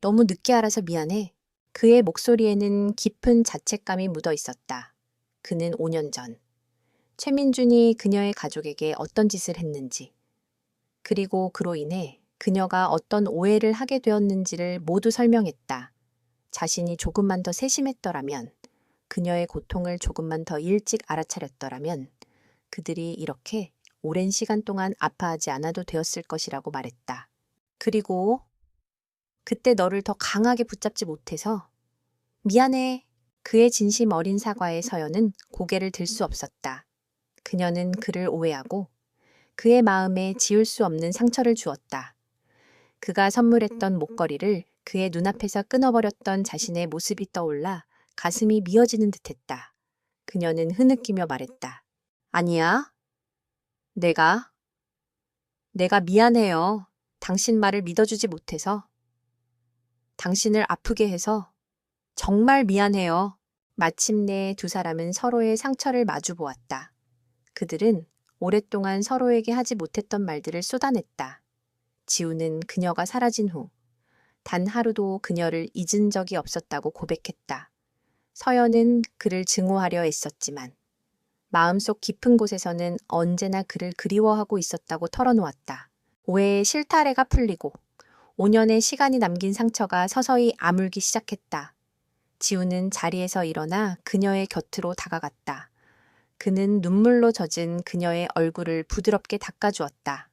너무 늦게 알아서 미안해. 그의 목소리에는 깊은 자책감이 묻어 있었다. 그는 5년 전 최민준이 그녀의 가족에게 어떤 짓을 했는지, 그리고 그로 인해 그녀가 어떤 오해를 하게 되었는지를 모두 설명했다. 자신이 조금만 더 세심했더라면, 그녀의 고통을 조금만 더 일찍 알아차렸더라면 그들이 이렇게 오랜 시간 동안 아파하지 않아도 되었을 것이라고 말했다. 그리고 그때 너를 더 강하게 붙잡지 못해서 미안해. 그의 진심 어린 사과에 서연은 고개를 들 수 없었다. 그녀는 그를 오해하고 그의 마음에 지울 수 없는 상처를 주었다. 그가 선물했던 목걸이를 그의 눈앞에서 끊어버렸던 자신의 모습이 떠올라 가슴이 미어지는 듯했다. 그녀는 흐느끼며 말했다. 아니야. 내가 미안해요. 당신 말을 믿어주지 못해서. 당신을 아프게 해서. 정말 미안해요. 마침내 두 사람은 서로의 상처를 마주 보았다. 그들은 오랫동안 서로에게 하지 못했던 말들을 쏟아냈다. 지우는 그녀가 사라진 후 단 하루도 그녀를 잊은 적이 없었다고 고백했다. 서연은 그를 증오하려 애썼지만 마음속 깊은 곳에서는 언제나 그를 그리워하고 있었다고 털어놓았다. 오해의 실타래가 풀리고 5년의 시간이 남긴 상처가 서서히 아물기 시작했다. 지우는 자리에서 일어나 그녀의 곁으로 다가갔다. 그는 눈물로 젖은 그녀의 얼굴을 부드럽게 닦아주었다.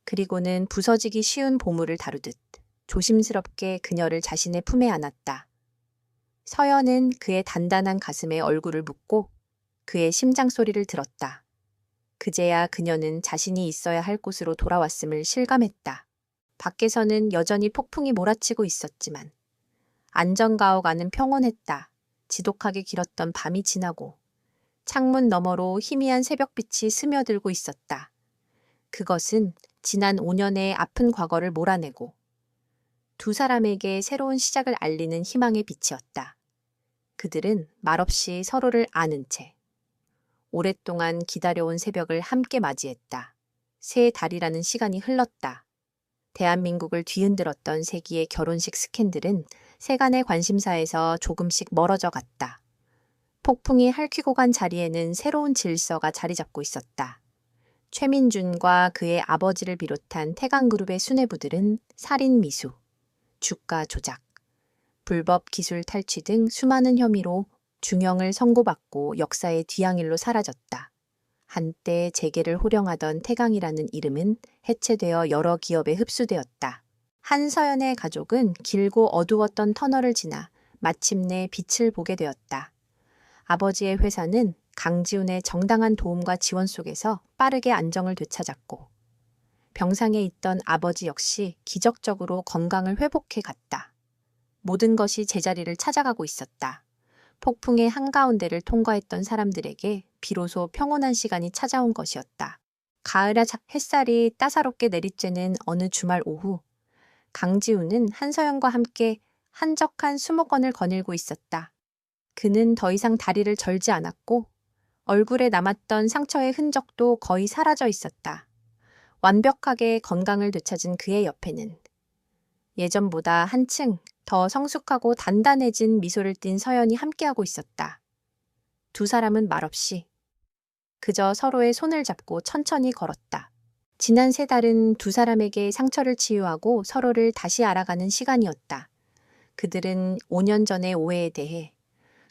그리고는 부서지기 쉬운 보물을 다루듯 조심스럽게 그녀를 자신의 품에 안았다. 서연은 그의 단단한 가슴에 얼굴을 묻고 그의 심장 소리를 들었다. 그제야 그녀는 자신이 있어야 할 곳으로 돌아왔음을 실감했다. 밖에서는 여전히 폭풍이 몰아치고 있었지만 안전가옥 안은 평온했다. 지독하게 길었던 밤이 지나고 창문 너머로 희미한 새벽빛이 스며들고 있었다. 그것은 지난 5년의 아픈 과거를 몰아내고 두 사람에게 새로운 시작을 알리는 희망의 빛이었다. 그들은 말없이 서로를 아는 채 오랫동안 기다려온 새벽을 함께 맞이했다. 세 달이라는 시간이 흘렀다. 대한민국을 뒤흔들었던 세기의 결혼식 스캔들은 세간의 관심사에서 조금씩 멀어져 갔다. 폭풍이 핥히고 간 자리에는 새로운 질서가 자리 잡고 있었다. 최민준과 그의 아버지를 비롯한 태강그룹의 수뇌부들은 살인 미수, 주가 조작, 불법 기술 탈취 등 수많은 혐의로 중형을 선고받고 역사의 뒤양일로 사라졌다. 한때 재계를 호령하던 태강이라는 이름은 해체되어 여러 기업에 흡수되었다. 한서연의 가족은 길고 어두웠던 터널을 지나 마침내 빛을 보게 되었다. 아버지의 회사는 강지훈의 정당한 도움과 지원 속에서 빠르게 안정을 되찾았고 병상에 있던 아버지 역시 기적적으로 건강을 회복해 갔다. 모든 것이 제자리를 찾아가고 있었다. 폭풍의 한가운데를 통과했던 사람들에게 비로소 평온한 시간이 찾아온 것이었다. 가을의 햇살이 따사롭게 내리쬐는 어느 주말 오후, 강지훈은 한서연과 함께 한적한 수목원을 거닐고 있었다. 그는 더 이상 다리를 절지 않았고 얼굴에 남았던 상처의 흔적도 거의 사라져 있었다. 완벽하게 건강을 되찾은 그의 옆에는 예전보다 한층 더 성숙하고 단단해진 미소를 띤 서연이 함께하고 있었다. 두 사람은 말없이 그저 서로의 손을 잡고 천천히 걸었다. 지난 세 달은 두 사람에게 상처를 치유하고 서로를 다시 알아가는 시간이었다. 그들은 5년 전의 오해에 대해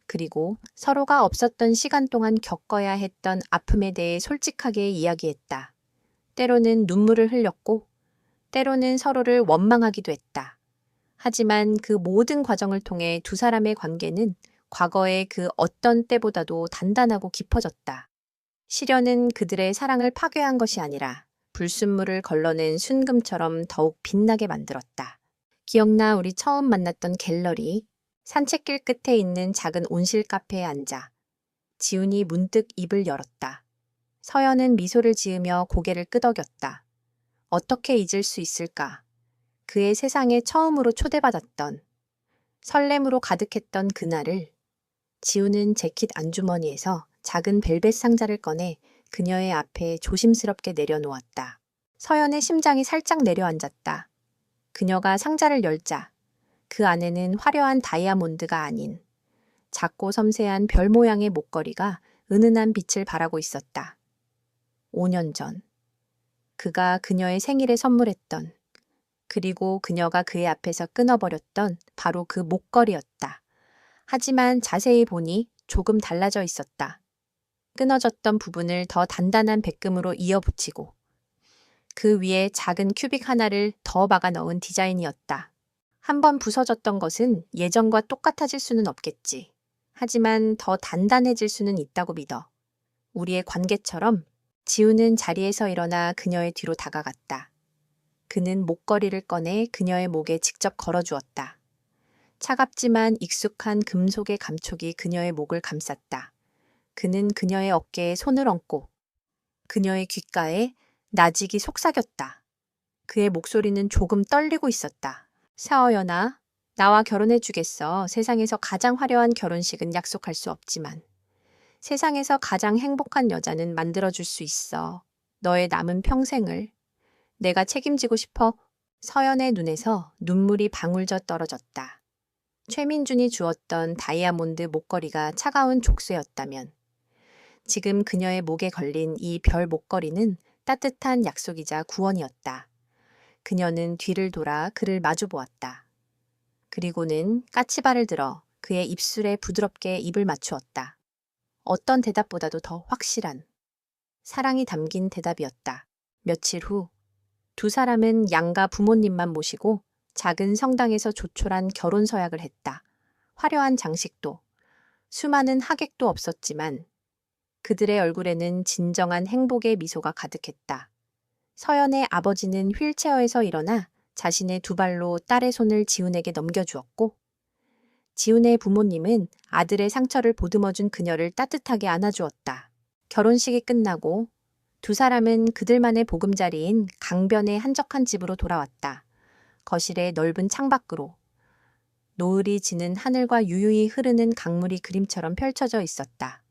그리고 서로가 없었던 시간 동안 겪어야 했던 아픔에 대해 솔직하게 이야기했다. 때로는 눈물을 흘렸고 때로는 서로를 원망하기도 했다. 하지만 그 모든 과정을 통해 두 사람의 관계는 과거의 그 어떤 때보다도 단단하고 깊어졌다. 시련은 그들의 사랑을 파괴한 것이 아니라 불순물을 걸러낸 순금처럼 더욱 빛나게 만들었다. 기억나 우리 처음 만났던 갤러리, 산책길 끝에 있는 작은 온실 카페에 앉아 지훈이 문득 입을 열었다. 서연은 미소를 지으며 고개를 끄덕였다. 어떻게 잊을 수 있을까? 그의 세상에 처음으로 초대받았던 설렘으로 가득했던 그날을. 지훈은 재킷 안주머니에서 작은 벨벳 상자를 꺼내 그녀의 앞에 조심스럽게 내려놓았다. 서연의 심장이 살짝 내려앉았다. 그녀가 상자를 열자 그 안에는 화려한 다이아몬드가 아닌 작고 섬세한 별 모양의 목걸이가 은은한 빛을 발하고 있었다. 5년 전 그가 그녀의 생일에 선물했던 그리고 그녀가 그의 앞에서 끊어버렸던 바로 그 목걸이였다. 하지만 자세히 보니 조금 달라져 있었다. 끊어졌던 부분을 더 단단한 백금으로 이어붙이고 그 위에 작은 큐빅 하나를 더 박아 넣은 디자인이었다. 한번 부서졌던 것은 예전과 똑같아질 수는 없겠지. 하지만 더 단단해질 수는 있다고 믿어. 우리의 관계처럼. 지우는 자리에서 일어나 그녀의 뒤로 다가갔다. 그는 목걸이를 꺼내 그녀의 목에 직접 걸어주었다. 차갑지만 익숙한 금속의 감촉이 그녀의 목을 감쌌다. 그는 그녀의 어깨에 손을 얹고 그녀의 귓가에 나직이 속삭였다. 그의 목소리는 조금 떨리고 있었다. 사어연아, 나와 결혼해주겠어. 세상에서 가장 화려한 결혼식은 약속할 수 없지만 세상에서 가장 행복한 여자는 만들어줄 수 있어. 너의 남은 평생을 내가 책임지고 싶어. 서연의 눈에서 눈물이 방울져 떨어졌다. 최민준이 주었던 다이아몬드 목걸이가 차가운 족쇄였다면 지금 그녀의 목에 걸린 이 별 목걸이는 따뜻한 약속이자 구원이었다. 그녀는 뒤를 돌아 그를 마주 보았다. 그리고는 까치발을 들어 그의 입술에 부드럽게 입을 맞추었다. 어떤 대답보다도 더 확실한 사랑이 담긴 대답이었다. 며칠 후 두 사람은 양가 부모님만 모시고 작은 성당에서 조촐한 결혼 서약을 했다. 화려한 장식도, 수많은 하객도 없었지만 그들의 얼굴에는 진정한 행복의 미소가 가득했다. 서연의 아버지는 휠체어에서 일어나 자신의 두 발로 딸의 손을 지훈에게 넘겨주었고, 지훈의 부모님은 아들의 상처를 보듬어준 그녀를 따뜻하게 안아주었다. 결혼식이 끝나고 두 사람은 그들만의 보금자리인 강변의 한적한 집으로 돌아왔다. 거실의 넓은 창밖으로 노을이 지는 하늘과 유유히 흐르는 강물이 그림처럼 펼쳐져 있었다.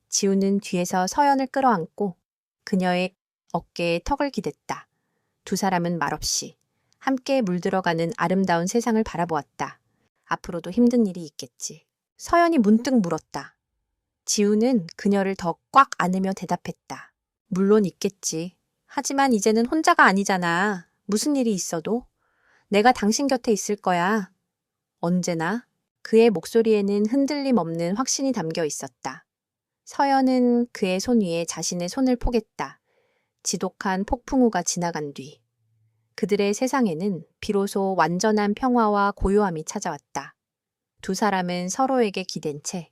지훈은 뒤에서 서연을 끌어안고 그녀의 어깨에 턱을 기댔다. 두 사람은 말없이 함께 물들어가는 아름다운 세상을 바라보았다. 앞으로도 힘든 일이 있겠지. 서연이 문득 물었다. 지훈은 그녀를 더 꽉 안으며 대답했다. 물론 있겠지. 하지만 이제는 혼자가 아니잖아. 무슨 일이 있어도 내가 당신 곁에 있을 거야. 언제나. 그의 목소리에는 흔들림 없는 확신이 담겨 있었다. 서연은 그의 손 위에 자신의 손을 포겠다. 지독한 폭풍우가 지나간 뒤 그들의 세상에는 비로소 완전한 평화와 고요함이 찾아왔다. 두 사람은 서로에게 기댄 채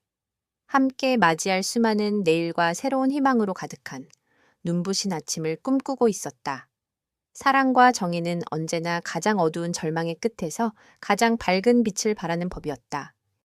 함께 맞이할 수많은 내일과 새로운 희망으로 가득한 눈부신 아침을 꿈꾸고 있었다. 사랑과 정의는 언제나 가장 어두운 절망의 끝에서 가장 밝은 빛을 발하는 법이었다.